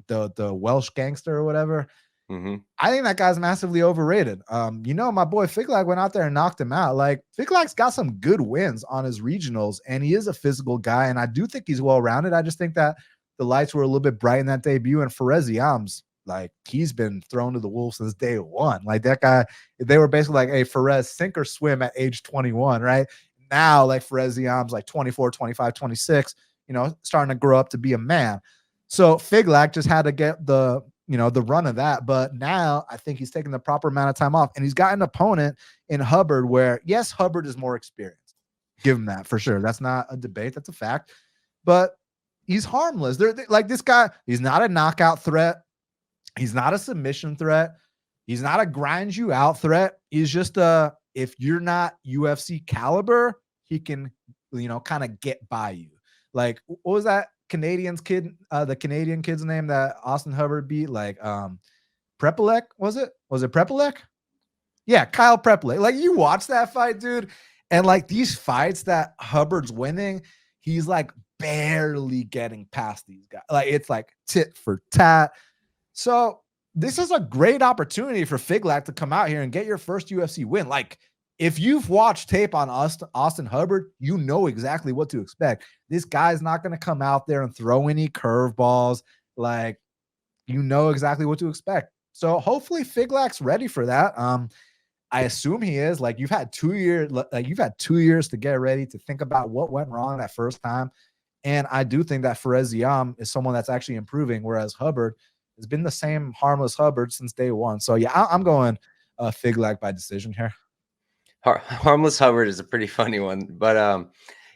the Welsh gangster or whatever. I think that guy's massively overrated. My boy Figlak went out there and knocked him out. Like Figlak's got some good wins on his regionals, and he is a physical guy, and I do think he's well-rounded. I just think that the lights were a little bit bright in that debut, and Perez Ziam's like, he's been thrown to the wolves since day one. Like that guy, they were basically like, hey, Perez, sink or swim at age 21, right? Now, like Perez Ziam's like 24, 25, 26, starting to grow up to be a man. So Figlak just had to get the run of that. But now I think he's taking the proper amount of time off, and he's got an opponent in Hubbard where, yes, Hubbard is more experienced. Give him that for sure. That's not a debate. That's a fact. But he's harmless. They're like, this guy, he's not a knockout threat. He's not a submission threat. He's not a grind you out threat. He's just if you're not UFC caliber, he can, kind of get by you. Like, what was that Canadian kid's name that Austen Hubbard beat? Like, Prepelec, was it? Was it Prepelec? Yeah, Kyle Prepelec. Like, you watch that fight, dude, and like these fights that Hubbard's winning, he's like barely getting past these guys. Like, it's like tit for tat. So this is a great opportunity for Figlak to come out here and get your first UFC win. Like, if you've watched tape on Austen Hubbard, you know exactly what to expect. This guy's not going to come out there and throw any curveballs. Like, you know exactly what to expect. So hopefully Figlak's ready for that. I assume he is. Like, you've had 2 years. Like, you've had 2 years to get ready, to think about what went wrong that first time. And I do think that Perez Ziam is someone that's actually improving, whereas Hubbard has been the same harmless Hubbard since day one. So yeah, I'm going Figlak by decision here. Harmless Hubbard is a pretty funny one, but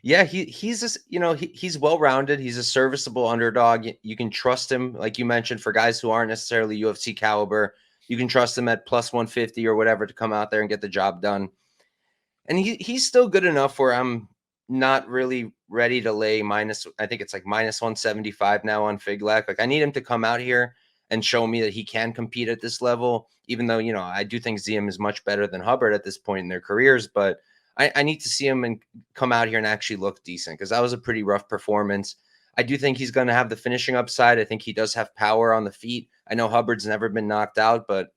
yeah, he's just, he's well-rounded. He's a serviceable underdog. You can trust him, like you mentioned, for guys who aren't necessarily UFC caliber. You can trust him at +150 or whatever to come out there and get the job done. And he's still good enough where I'm not really ready to lay I think it's like -175 now on Figlak. Like, I need him to come out here and show me that he can compete at this level, even though, I do think Ziam is much better than Hubbard at this point in their careers. But I need to see him and come out here and actually look decent, because that was a pretty rough performance. I do think he's going to have the finishing upside. I think he does have power on the feet. I know Hubbard's never been knocked out, but,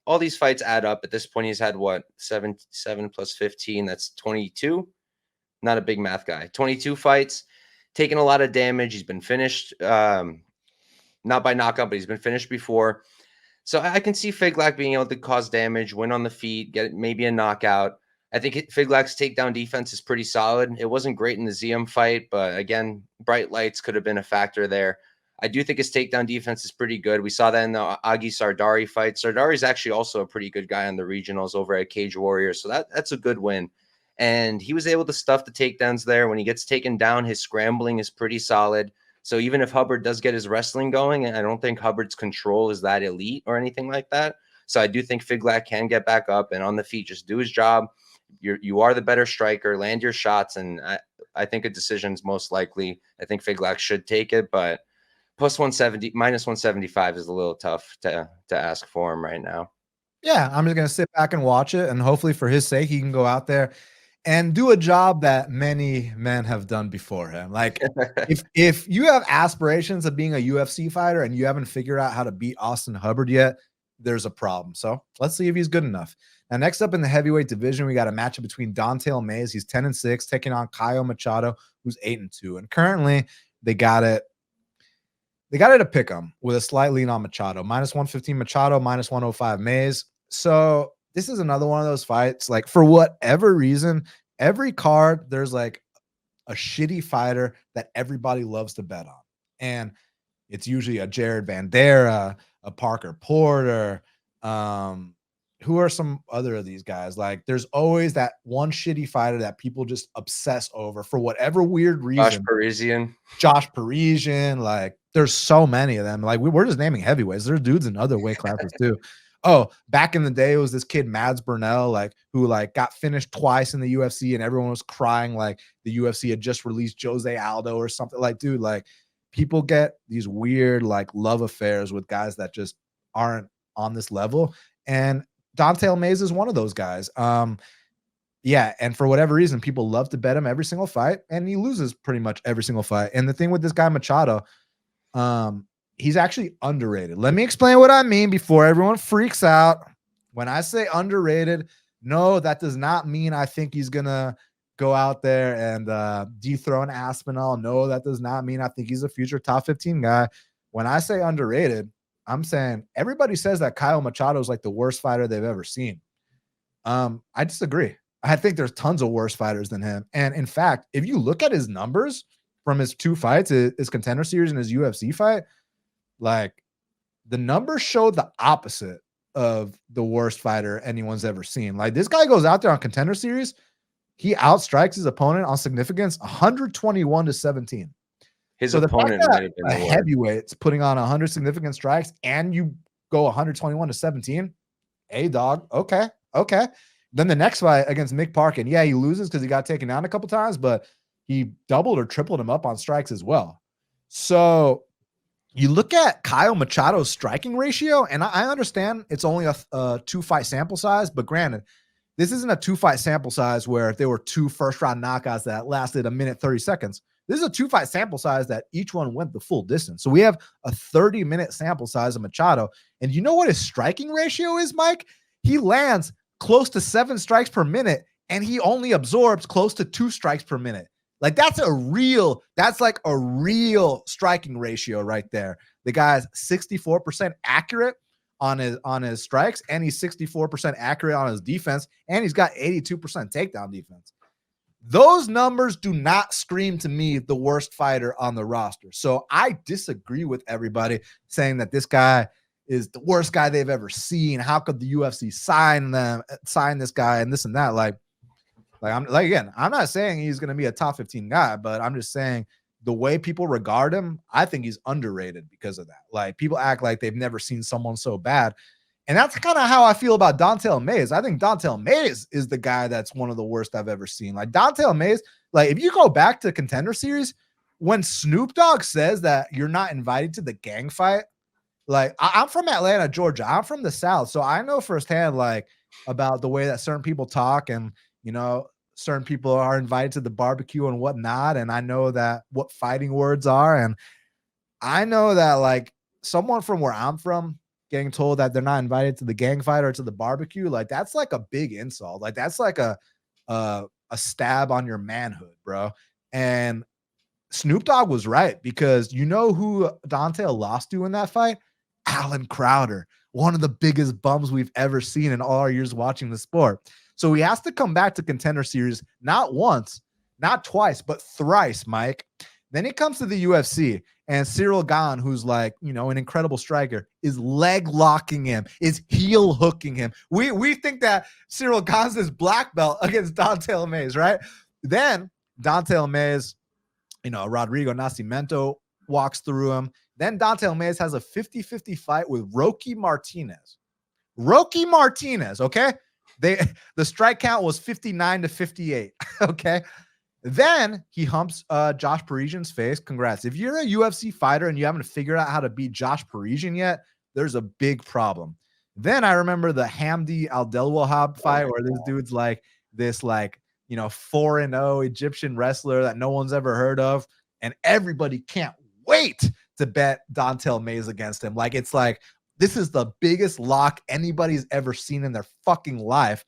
all these fights add up. At this point, he's had, what, 7 plus 15? That's 22. Not a big math guy. 22 fights, taking a lot of damage. He's been finished. not by knockout, but he's been finished before. So I can see Figlak being able to cause damage, win on the feet, get maybe a knockout. I think Figlak's takedown defense is pretty solid. It wasn't great in the Zium fight, but again, bright lights could have been a factor there. I do think his takedown defense is pretty good. We saw that in the Agi Sardari fight. Sardari is actually also a pretty good guy on the regionals over at Cage Warriors, so that's a good win. And he was able to stuff the takedowns there. When he gets taken down, his scrambling is pretty solid. So even if Hubbard does get his wrestling going, and I don't think Hubbard's control is that elite or anything like that. So I do think Figlak can get back up and on the feet, just do his job. You are the better striker, land your shots, and I think a decision's most likely. I think Figlak should take it, but plus 170, minus 175 is a little tough to ask for him right now. Yeah, I'm just gonna sit back and watch it, and hopefully for his sake, he can go out there and do a job that many men have done before him. Like if you have aspirations of being a UFC fighter and you haven't figured out how to beat Austen Hubbard yet, there's a problem. So let's see if he's good enough. Now, next up in the heavyweight division, we got a matchup between Don'Tale Mayes. He's 10-6, taking on Caio Machado, who's 8-2. And currently they got it to pick him with a slight lean on Machado. Minus 115 Machado, minus 105 Mayes. So this is another one of those fights, like for whatever reason, every card, there's like a shitty fighter that everybody loves to bet on. And it's usually a Jared Bandera, a Parker Porter. Who are some other of these guys? Like there's always that one shitty fighter that people just obsess over for whatever weird reason. Josh Parisian. Like there's so many of them. Like we're just naming heavyweights. There's dudes in other weight classes too. Oh, back in the day, it was this kid, Mads Burnell, like who like got finished twice in the UFC and everyone was crying like the UFC had just released Jose Aldo or something. Like, dude, like people get these weird like love affairs with guys that just aren't on this level. And Don'Tale Mayes is one of those guys. Yeah, and for whatever reason, people love to bet him every single fight, and he loses pretty much every single fight. And the thing with this guy, Machado, he's actually underrated. Let me explain what I mean before everyone freaks out. When I say underrated, no, that does not mean I think he's going to go out there and dethrone Aspinall. No, that does not mean I think he's a future top 15 guy. When I say underrated, I'm saying everybody says that Caio Machado is like the worst fighter they've ever seen. I disagree. I think there's tons of worse fighters than him. And in fact, if you look at his numbers from his two fights, his Contender Series and his UFC fight, like the numbers show the opposite of the worst fighter anyone's ever seen. Like this guy goes out there on Contender Series, he outstrikes his opponent on significance 121-17. His opponent might have been a heavyweight's putting on 100 significant strikes and you go 121-17. Hey, dog. Okay. Then the next fight against Mick Parkin, yeah, he loses because he got taken down a couple times, but he doubled or tripled him up on strikes as well. So you look at Caio Machado's striking ratio, and I understand it's only a 2-fight sample size, but granted, this isn't a 2-fight sample size where if there were 2 first-round knockouts that lasted 1 minute 30 seconds. This is a 2-fight sample size that each one went the full distance. So we have a 30-minute sample size of Machado. And you know what his striking ratio is, Mike? He lands close to 7 strikes per minute, and he only absorbs close to 2 strikes per minute. Like that's like a real striking ratio right there. The guy's 64% accurate on his strikes, and he's 64% accurate on his defense, and he's got 82% takedown defense. Those numbers do not scream to me the worst fighter on the roster. So I disagree with everybody saying that this guy is the worst guy they've ever seen. How could the UFC sign this guy and this and that? I'm not saying he's going to be a top 15 guy, but I'm just saying the way people regard him, I think he's underrated because of that. Like people act like they've never seen someone so bad. And that's kind of how I feel about Don'Tale Mayes. I think Don'Tale Mayes is the guy that's one of the worst I've ever seen. Like Don'Tale Mayes, like if you go back to Contender Series, when Snoop Dogg says that you're not invited to the gang fight, like I'm from Atlanta, Georgia. I'm from the South. So I know firsthand like about the way that certain people talk and, you know, certain people are invited to the barbecue and whatnot. And I know that what fighting words are. And I know that like someone from where I'm from getting told that they're not invited to the gang fight or to the barbecue, like that's like a big insult. Like that's like a stab on your manhood, bro. And Snoop Dogg was right, because you know who Dante lost to in that fight? Alan Crowder, one of the biggest bums we've ever seen in all our years watching the sport. So he has to come back to Contender Series not once, not twice, but thrice, Mike. Then he comes to the UFC, and Cyril Gane, who's like, you know, an incredible striker, is leg locking him, is heel hooking him. We think that Cyril Gane's this black belt against Dante Mays, right? Then Dante Mays, you know, Rodrigo Nascimento walks through him. Then Dante Mays has a 50-50 fight with Rocky Martinez. Rocky Martinez, okay? The strike count was 59-58, okay? Then he humps Josh Parisian's face. Congrats. If you're a UFC fighter and you haven't figured out how to beat Josh Parisian yet, there's a big problem. Then I remember the Hamdi Abdelwahab fight where this dude's like this, like, you know, 4-0 Egyptian wrestler that no one's ever heard of, and everybody can't wait to bet Dante Mays against him. Like, it's like, this is the biggest lock anybody's ever seen in their fucking life.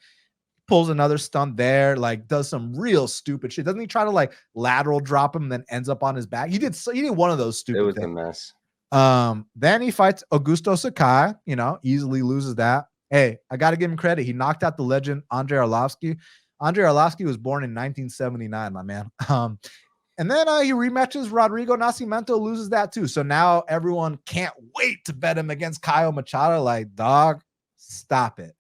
Pulls another stunt there, like does some real stupid shit. Doesn't he try to like lateral drop him, then ends up on his back? He did one of those stupid things. It was a mess. Then he fights Augusto Sakai, you know, easily loses that. Hey, I got to give him credit. He knocked out the legend Andrei Arlovsky. Andrei Arlovsky was born in 1979, my man. And then he rematches Rodrigo Nascimento, loses that too. So now everyone can't wait to bet him against Caio Machado. Like, dog, stop it.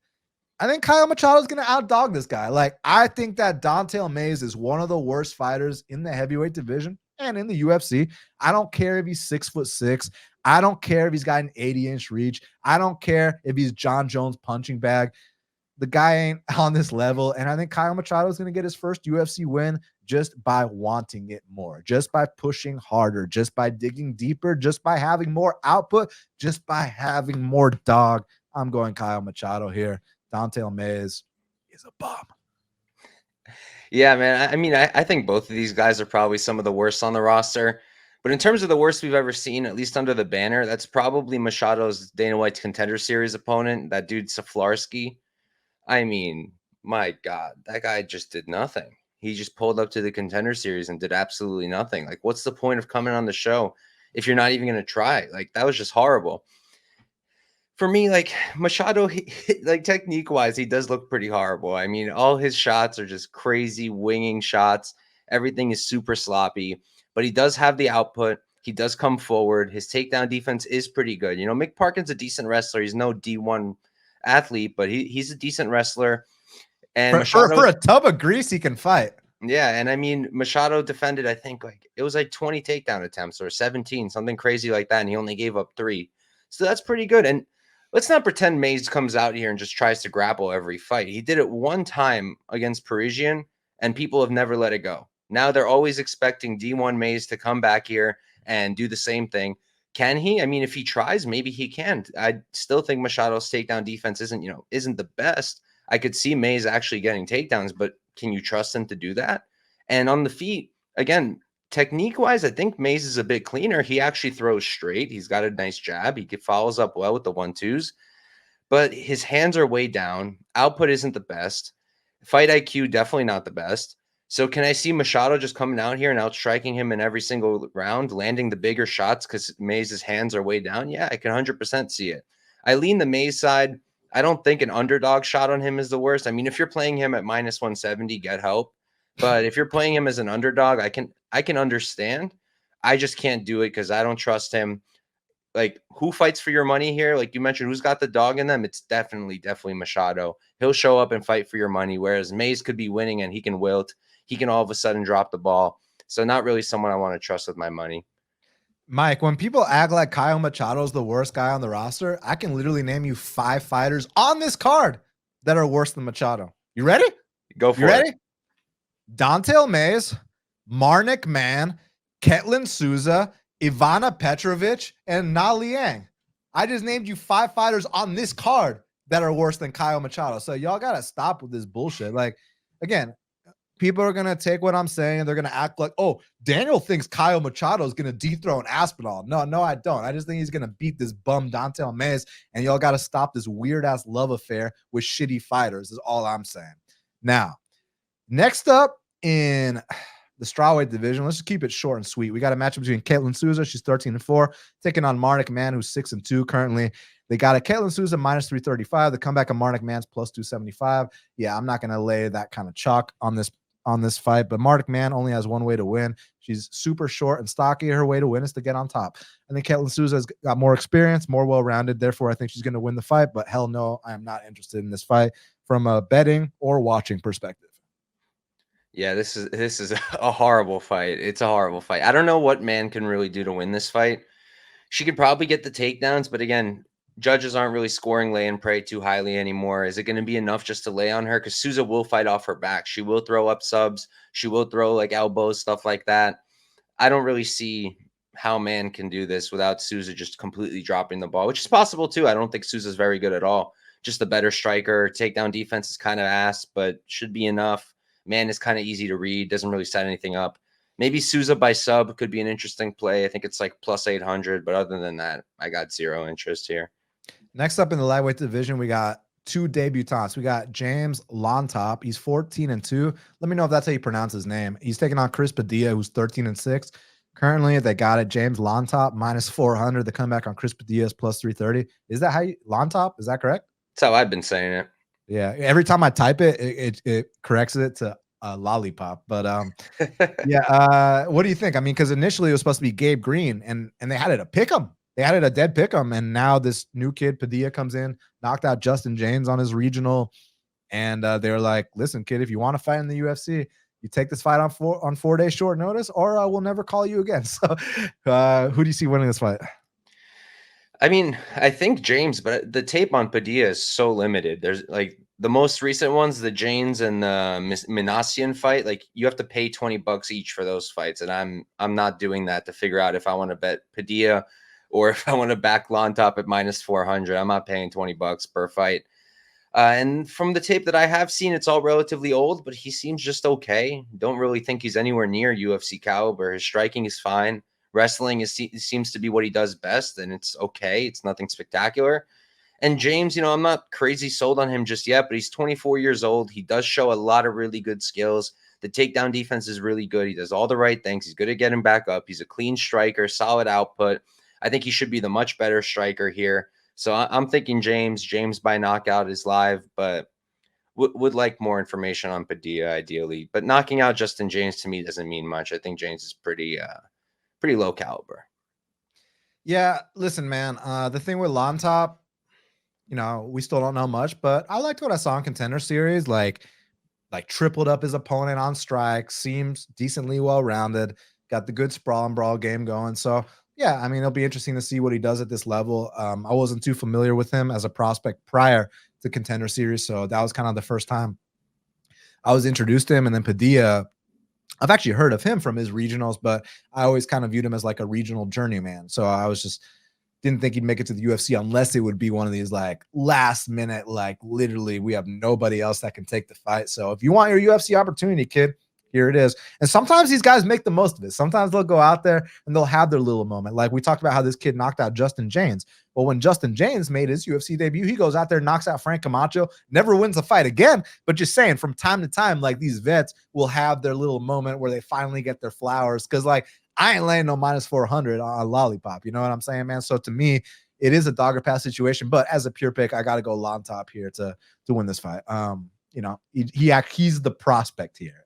I think Caio Machado is going to outdog this guy. Like, I think that Dante Mays is one of the worst fighters in the heavyweight division and in the UFC. I don't care if he's 6'6". I don't care if he's got an 80-inch reach. I don't care if he's John Jones punching bag. The guy ain't on this level. And I think Caio Machado is going to get his first UFC win just by wanting it more, just by pushing harder, just by digging deeper, just by having more output, just by having more dog. I'm going Caio Machado here. Dante Mays is a bum. Yeah, man. I mean, I think both of these guys are probably some of the worst on the roster. But in terms of the worst we've ever seen, at least under the banner, that's probably Machado's Dana White's Contender Series opponent, that dude Saflarski. I mean, my God, that guy just did nothing. He just pulled up to the Contender Series and did absolutely nothing. Like, what's the point of coming on the show if you're not even going to try? Like, that was just horrible. For me, like, Machado, like, technique-wise, he does look pretty horrible. I mean, all his shots are just crazy winging shots. Everything is super sloppy. But he does have the output. He does come forward. His takedown defense is pretty good. You know, Mick Parkin's a decent wrestler. He's no D1 athlete, but he's a decent wrestler. And for a tub of grease, he can fight. Yeah, and I mean, Machado defended, I think, like, it was like 20 takedown attempts or 17, something crazy like that, and he only gave up 3. So that's pretty good. And let's not pretend Mays comes out here and just tries to grapple every fight. He did it one time against Parisian, and people have never let it go. Now they're always expecting D1 Mays to come back here and do the same thing. Can he? I mean, if he tries, maybe he can. I still think Machado's takedown defense isn't the best. I could see Mays actually getting takedowns, but can you trust him to do that? And on the feet, again, technique-wise, I think Mays is a bit cleaner. He actually throws straight. He's got a nice jab. He follows up well with the 1-2s, but his hands are way down. Output isn't the best. Fight IQ, definitely not the best. So can I see Machado just coming out here and outstriking him in every single round, landing the bigger shots because Mays' hands are way down? Yeah, I can 100% see it. I lean the Mays side. I don't think an underdog shot on him is the worst. I mean, if you're playing him at minus 170, get help. But if you're playing him as an underdog, I can understand. I just can't do it because I don't trust him. Like, who fights for your money here? Like you mentioned, who's got the dog in them? It's definitely Machado. He'll show up and fight for your money, whereas Mays could be winning and he can wilt. He can all of a sudden drop the ball. So not really someone I want to trust with my money. Mike, when people act like Caio Machado is the worst guy on the roster, I can literally name you 5 fighters on this card that are worse than Machado. You ready? Go for it. You ready? Dante Mays, Marnic Mann, Ketlen Souza, Ivana Petrovic, and Liang. I just named you 5 fighters on this card that are worse than Caio Machado. So y'all got to stop with this bullshit. Like, again, people are going to take what I'm saying and they're going to act like, oh, Daniel thinks Caio Machado is going to dethrone Aspinall. No, I don't. I just think he's going to beat this bum Dante Mays, and y'all got to stop this weird-ass love affair with shitty fighters is all I'm saying. Now, next up in the strawweight division. Let's just keep it short and sweet. We got a matchup between Ketlen Souza, she's 13-4, taking on Marnic Mann, who's 6-2 currently. They got a Ketlen Souza minus 335. The comeback of Marnic Mann's plus 275. Yeah, I'm not going to lay that kind of chalk on this fight, but Marnic Mann only has one way to win. She's super short and stocky. Her way to win is to get on top. I think Ketlen Souza has got more experience, more well-rounded. Therefore, I think she's going to win the fight, but hell no, I am not interested in this fight from a betting or watching perspective. Yeah, this is a horrible fight. It's a horrible fight. I don't know what Mann can really do to win this fight. She could probably get the takedowns, but again, judges aren't really scoring lay and pray too highly anymore. Is it going to be enough just to lay on her? Because Souza will fight off her back. She will throw up subs. She will throw like elbows, stuff like that. I don't really see how Mann can do this without Souza just completely dropping the ball, which is possible too. I don't think Souza's very good at all. Just a better striker. Takedown defense is kind of ass, but should be enough. Mann is kind of easy to read. Doesn't really set anything up. Maybe Souza by sub could be an interesting play. I think it's like plus 800, but other than that, I got zero interest here. Next up in the lightweight division, we got two debutants. We got James Lontop. He's 14-2. Let me know if that's how you pronounce his name. He's taking on Chris Padilla, who's 13-6. Currently, they got it. James Lontop minus 400. The comeback on Chris Padilla is plus 330. Is that how you Lontop? Is that correct? That's how I've been saying it. Yeah. Every time I type it, it corrects it to lollipop. But yeah. What do you think? I mean, because initially it was supposed to be Gabe Green, and they had it a pick 'em. They had it a dead pick 'em, and now this new kid Padilla comes in, knocked out Justin James on his regional, and they were like, "Listen, kid, if you want to fight in the UFC, you take this fight on 4 days short notice, or we'll never call you again." So, who do you see winning this fight? I mean, I think James, but the tape on Padilla is so limited. There's like the most recent ones, the James and the Minassian fight. Like you have to pay $20 each for those fights, and I'm not doing that to figure out if I want to bet Padilla or if I want to back Lontop at minus 400. I'm not paying $20 per fight. And from the tape that I have seen, it's all relatively old, but he seems just okay. Don't really think he's anywhere near UFC caliber. His striking is fine. Wrestling seems to be what he does best, and it's okay. It's nothing spectacular. And James, I'm not crazy sold on him just yet, but he's 24 years old. He does show a lot of really good skills. The takedown defense is really good. He does all the right things. He's good at getting back up. He's a clean striker, solid output. I think he should be the much better striker here. So I'm thinking James by knockout is live, but would like more information on Padilla ideally. But knocking out Justin James to me doesn't mean much. I think James is pretty low caliber. Yeah, listen, man. The thing with Lontop, we still don't know much, but I liked what I saw in Contender Series. Like tripled up his opponent on strike, seems decently well-rounded, got the good sprawl and brawl game going. So yeah, I mean, it'll be interesting to see what he does at this level. I wasn't too familiar with him as a prospect prior to Contender Series, so that was kind of the first time I was introduced to him. And then Padilla, I've actually heard of him from his regionals, but I always kind of viewed him as like a regional journeyman. So I was just didn't think he'd make it to the UFC unless it would be one of these like last minute, like literally we have nobody else that can take the fight. So if you want your UFC opportunity, kid, here it is. And sometimes these guys make the most of it. Sometimes they'll go out there and they'll have their little moment. Like we talked about how this kid knocked out Justin James. Well, when Justin James made his UFC debut, he goes out there, knocks out Frank Camacho, never wins a fight again. But just saying, from time to time, like these vets will have their little moment where they finally get their flowers. Because like I ain't laying no minus 400 on Lollipop. You know what I'm saying, man? So to me, it is a dogger pass situation. But as a pure pick, I got to go Lontop here to win this fight. He's the prospect here.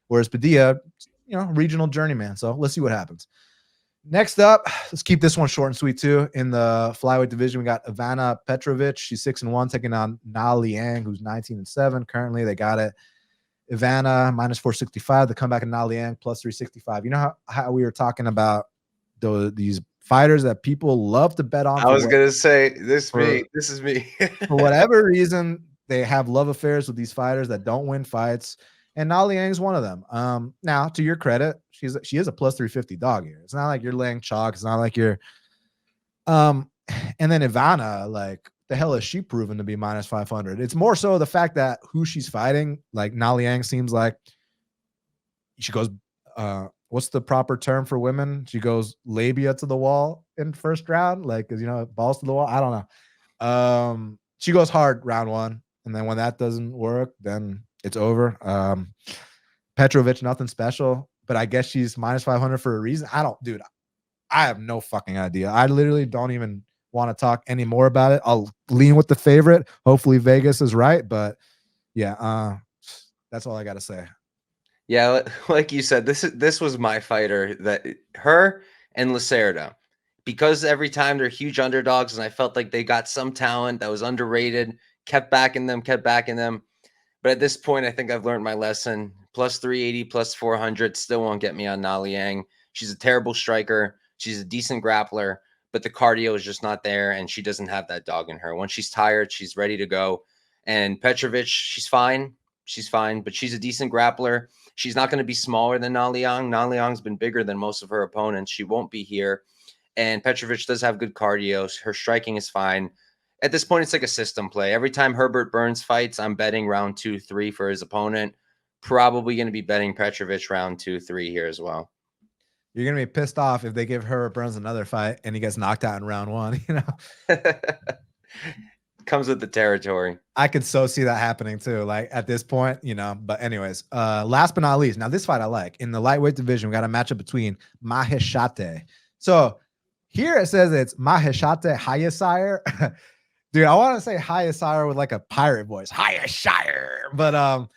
Whereas Padilla, regional journeyman. So let's see what happens. Next up, let's keep this one short and sweet too. In the flyweight division, we got Ivana Petrovic. she's 6-1, taking on Liang, who's 19-7. Currently, they got it. Ivana minus 465. The comeback of Liang plus 365. You know how we were talking about these fighters that people love to bet on? I was gonna say this is me. For whatever reason, they have love affairs with these fighters that don't win fights. And Liang's one of them. Now, to your credit, she is a plus 350 dog here. It's not like you're laying chalk. It's not like you're and then Ivana, like the hell is she proven to be minus 500? It's more so the fact that who she's fighting, like Liang seems like she goes what's the proper term for women? She goes labia to the wall in first round, like balls to the wall. I don't know. She goes hard round one, and then when that doesn't work, then it's over. Petrovic, nothing special, but I guess she's minus 500 for a reason. Dude, I have no fucking idea. I literally don't even want to talk any more about it. I'll lean with the favorite. Hopefully Vegas is right, but yeah, that's all I got to say. Yeah, like you said, this was my fighter, that her and Lacerda, because every time they're huge underdogs, and I felt like they got some talent that was underrated, kept backing them. But at this point, I think I've learned my lesson. Plus 380, plus 400 still won't get me on Liang. She's a terrible striker. She's a decent grappler, but the cardio is just not there, and she doesn't have that dog in her. When she's tired, she's ready to go. And Petrovic, she's fine. She's fine, but she's a decent grappler. She's not going to be smaller than Liang. Liang's been bigger than most of her opponents. She won't be here. And Petrovic does have good cardio. Her striking is fine. At this point, it's like a system play. Every time Herbert Burns fights, I'm betting round 2, 3 for his opponent. Probably going to be betting Petrovic round 2, 3 here as well. You're going to be pissed off if they give Herbert Burns another fight and he gets knocked out in round 1, you know? Comes with the territory. I could so see that happening too, like at this point, you know. But anyways, last but not least, now this fight I like. In the lightweight division, we got a matchup between Maheshate. So here it says it's Maheshate Hayasire. Dude, I want to say Hayasire with like a pirate voice. Hayasire. But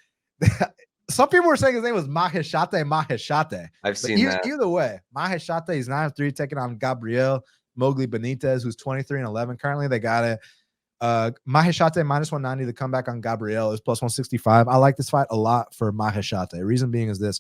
some people were saying his name was Maheshate. I've seen that. Either way, Maheshate is 9-3, taking on Gabriel Mowgli Benitez, who's 23-11 currently. They got it. Maheshate minus 190. The comeback on Gabriel is plus 165. I like this fight a lot for Maheshate. Reason being is this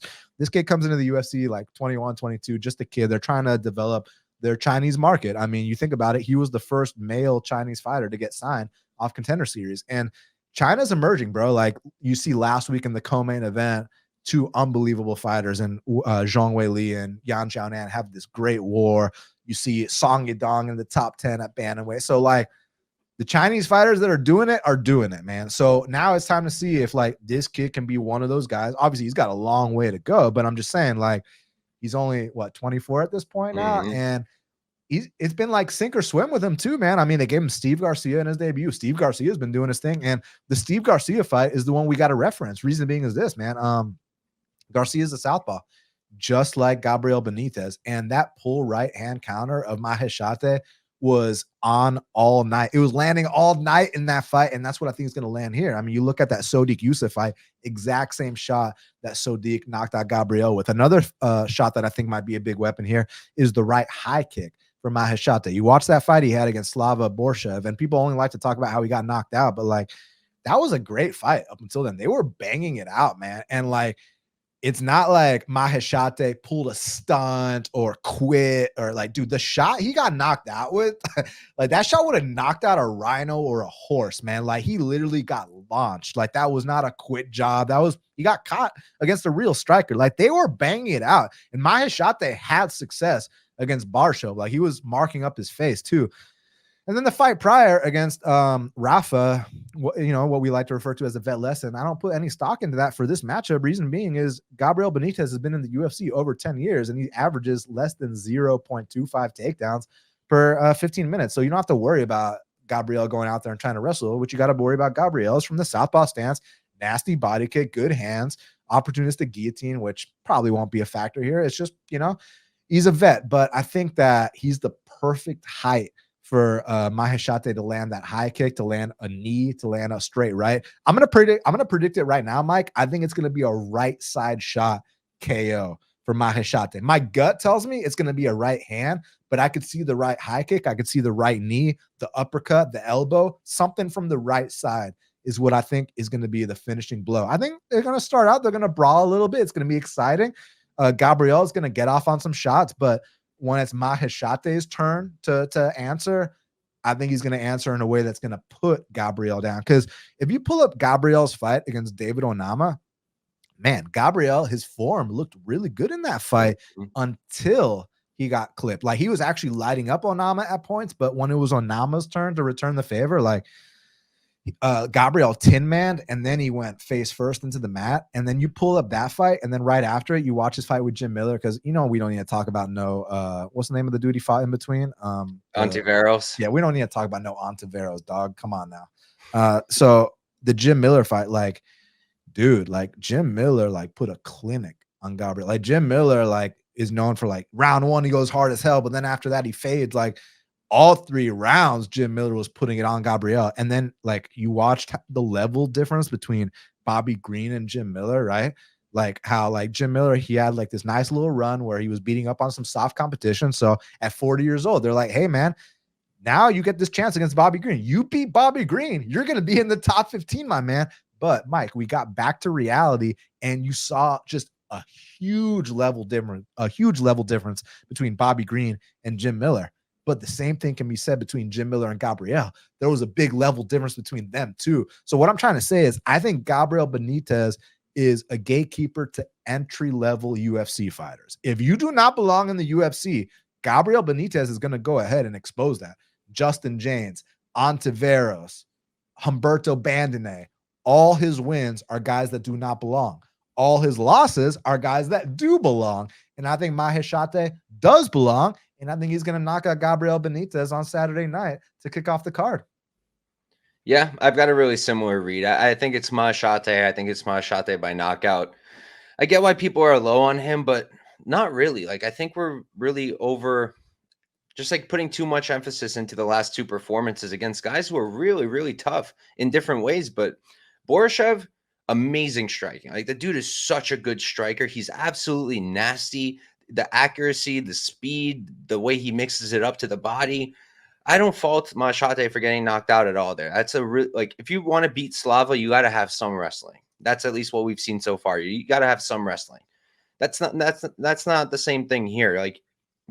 kid comes into the UFC like 21, 22, just a kid. They're trying to develop their Chinese market. I mean, you think about it, he was the first male Chinese fighter to get signed off Contender Series, and China's emerging, bro. Like you see last week in the co-main event, 2 unbelievable fighters, and Zhang Weili and Yan Xiaonan have this great war. You see Song Yadong in the top 10 at bantamweight. So like the Chinese fighters that are doing it, man. So now it's time to see if like this kid can be one of those guys. Obviously, he's got a long way to go, but I'm just saying, like, he's only 24 at this point now, and it's been like sink or swim with him too, man. I mean, they gave him Steve Garcia in his debut. Steve Garcia's been doing his thing, and the Steve Garcia fight is the one we got to reference. Reason being is this, man. Garcia's a southpaw, just like Gabriel Benitez, and that pull right hand counter of Maheshate was on all night. It was landing all night in that fight, and that's what I think is going to land here. I mean, you look at that Sodiq Yusuff fight, exact same shot that Sodiq knocked out Gabriel with. Another shot that I think might be a big weapon here is the right high kick for Maheshate. You watch that fight he had against Slava Borshev, and people only like to talk about how he got knocked out, but like that was a great fight up until then. They were banging it out, man. And like, it's not like Maheshate pulled a stunt or quit or like, dude, the shot he got knocked out with, like that shot would have knocked out a rhino or a horse, man. Like he literally got launched. Like that was not a quit job. He got caught against a real striker. Like they were banging it out. And Maheshate had success against Borshev. Like he was marking up his face too. And then the fight prior against Rafa, you know, what we like to refer to as a vet lesson. I don't put any stock into that for this matchup. Reason being is Gabriel Benitez has been in the UFC over 10 years, and he averages less than 0.25 takedowns per 15 minutes. So you don't have to worry about Gabriel going out there and trying to wrestle. What you got to worry about Gabriel is from the southpaw stance, nasty body kick, good hands, opportunistic guillotine, which probably won't be a factor here. It's just, you know, he's a vet, but I think that he's the perfect height for Maheshate to land that high kick, to land a knee, to land a straight right. I'm gonna predict it right now, Mike. I think it's gonna be a right side shot KO for Maheshate. My gut tells me it's gonna be a right hand, but I could see the right high kick, I could see the right knee, the uppercut, the elbow, something from the right side is what I think is gonna be the finishing blow. I think they're gonna start out, they're gonna brawl a little bit. It's gonna be exciting. Gabriel is gonna get off on some shots, but when it's Maheshate's turn to answer, I think he's going to answer in a way that's going to put Gabriel down. Because if you pull up Gabriel's fight against David Onama, man, Gabriel, his form looked really good in that fight until he got clipped. Like he was actually lighting up Onama at points, but when it was Onama's turn to return the favor, like Gabriel tin-manned, and then he went face first into the mat. And then you pull up that fight, and then right after it, you watch his fight with Jim Miller, because you know we don't need to talk about what's the name of the dude he fought in between? Ontiveros. Yeah, we don't need to talk about no Ontiveros, dog. Come on now. So the Jim Miller fight, like dude, like Jim Miller, like put a clinic on Gabriel. Like Jim Miller, like is known for like round one, he goes hard as hell, but then after that he fades. Like all 3 rounds, Jim Miller was putting it on Gabriel. And then like you watched the level difference between Bobby Green and Jim Miller, right? Like how like Jim Miller, he had like this nice little run where he was beating up on some soft competition. So at 40 years old, they're like, hey man, now you get this chance against Bobby Green. You beat Bobby Green, you're going to be in the top 15, my man. But Mike, we got back to reality and you saw just a huge level difference between Bobby Green and Jim Miller. But the same thing can be said between Jim Miller and Gabriel. There was a big level difference between them too. So what I'm trying to say is I think Gabriel Benitez is a gatekeeper to entry-level UFC fighters. If you do not belong in the UFC, Gabriel Benitez is going to go ahead and expose that. Justin James, Ontiveros, Humberto Bandine, all his wins are guys that do not belong. All his losses are guys that do belong. And I think Maheshate does belong. And I think he's going to knock out Gabriel Benitez on Saturday night to kick off the card. Yeah, I've got a really similar read. I think it's Maheshate. I think it's Maheshate by knockout. I get why people are low on him, but not really. Like, I think we're really over just like putting too much emphasis into the last 2 performances against guys who are really, really tough in different ways. But Borishev, amazing striking. Like, the dude is such a good striker. He's absolutely nasty. The accuracy, the speed, the way he mixes it up to the body. I don't fault Maheshate for getting knocked out at all there. That's a real, like, if you want to beat Slava, you got to have some wrestling. That's at least what we've seen so far. You got to have some wrestling. That's not the same thing here. Like,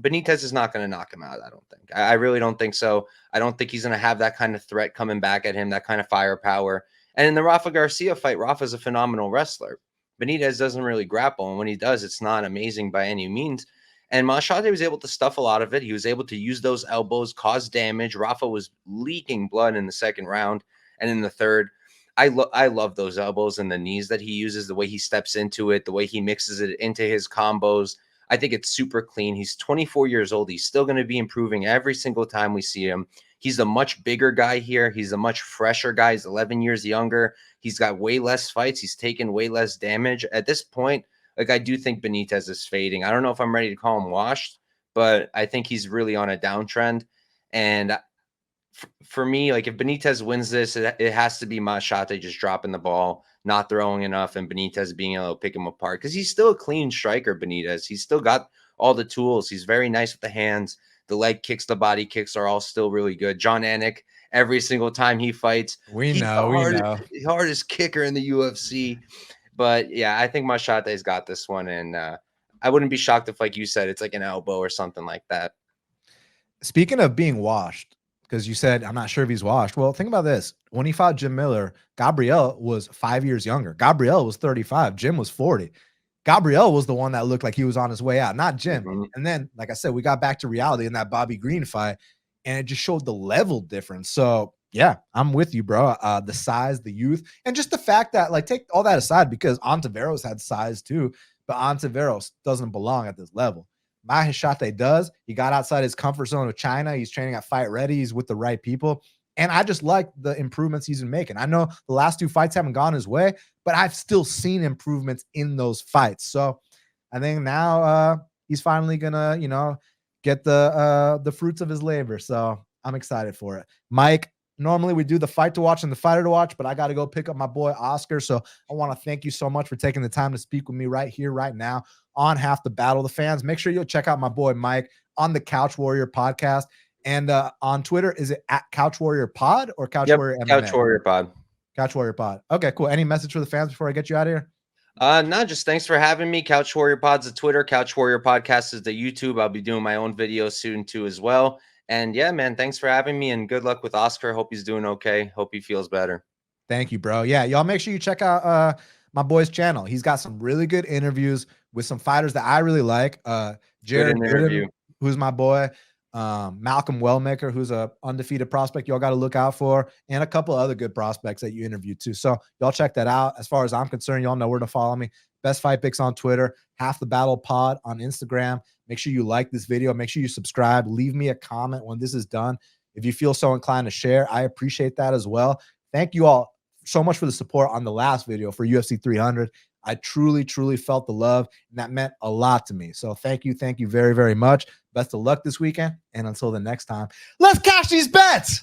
Benitez is not going to knock him out, I don't think. I really don't think so. I don't think he's going to have that kind of threat coming back at him, that kind of firepower. And in the Rafa Garcia fight, Rafa's a phenomenal wrestler. Benitez doesn't really grapple, and when he does, it's not amazing by any means. And Maheshate was able to stuff a lot of it. He was able to use those elbows, cause damage. Rafa was leaking blood in the 2nd round, and in the 3rd. I love those elbows and the knees that he uses, the way he steps into it, the way he mixes it into his combos. I think it's super clean. He's 24 years old. He's still going to be improving every single time we see him. He's a much bigger guy here. He's a much fresher guy. He's 11 years younger. He's got way less fights. He's taken way less damage. At this point, like, I do think Benitez is fading. I don't know if I'm ready to call him washed, but I think he's really on a downtrend. And for me, like, if Benitez wins this, it has to be Maheshate just dropping the ball, not throwing enough, and Benitez being able to pick him apart. Because he's still a clean striker, Benitez. He's still got all the tools. He's very nice with the hands. The leg kicks, the body kicks are all still really good. John Anik, every single time he fights, we know. Hardest kicker in the UFC. But yeah, I think Machete's got this one, and I wouldn't be shocked if, like you said, it's like an elbow or something like that. Speaking of being washed, because you said I'm not sure if he's washed. Well, think about this: when he fought Jim Miller, Gabriel was 5 years younger. Gabriel was 35. Jim was 40. Gabriel was the one that looked like he was on his way out, not Jim. Mm-hmm. And then, like I said, we got back to reality in that Bobby Green fight, and it just showed the level difference. So yeah, I'm with you, bro. The size, the youth, and just the fact that, like, take all that aside, because Ontiveros had size too, but Ontiveros doesn't belong at this level. Maheshate does. He got outside his comfort zone with China. He's training at Fight Ready. He's with the right people. And I just like the improvements he's been making. I know the last 2 fights haven't gone his way, but I've still seen improvements in those fights. So I think now he's finally gonna, get the fruits of his labor. So I'm excited for it. Mike, normally we do the fight to watch and the fighter to watch, but I got to go pick up my boy Oscar. So I want to thank you so much for taking the time to speak with me right here, right now on Half the Battle. The fans, make sure you'll check out my boy Mike on the Couch Warrior podcast. And on Twitter, is it at Couch Warrior Pod or Couch Warrior MMA? Couch Warrior Pod. Couch Warrior Pod. Okay, cool. Any message for the fans before I get you out of here? No, just thanks for having me. Couch Warrior Pod's the Twitter. Couch Warrior Podcast is the YouTube. I'll be doing my own videos soon too as well. And yeah, man, thanks for having me, and good luck with Oscar. Hope he's doing okay. Hope he feels better. Thank you, bro. Yeah, y'all make sure you check out my boy's channel. He's got some really good interviews with some fighters that I really like. Jared Gooden, who's my boy. Malcolm Wellmaker, who's a undefeated prospect y'all got to look out for, and a couple other good prospects that you interviewed too. So y'all check that out. As far as I'm concerned, y'all know where to follow me. Best Fight Picks on Twitter, Half the Battle Pod on Instagram. Make sure you like this video. Make sure you subscribe. Leave me a comment when this is done. If you feel so inclined to share, I appreciate that as well. Thank you all so much for the support on the last video for UFC 300. I truly, truly felt the love, and that meant a lot to me. So thank you very, very much. Best of luck this weekend, and until the next time, let's cash these bets.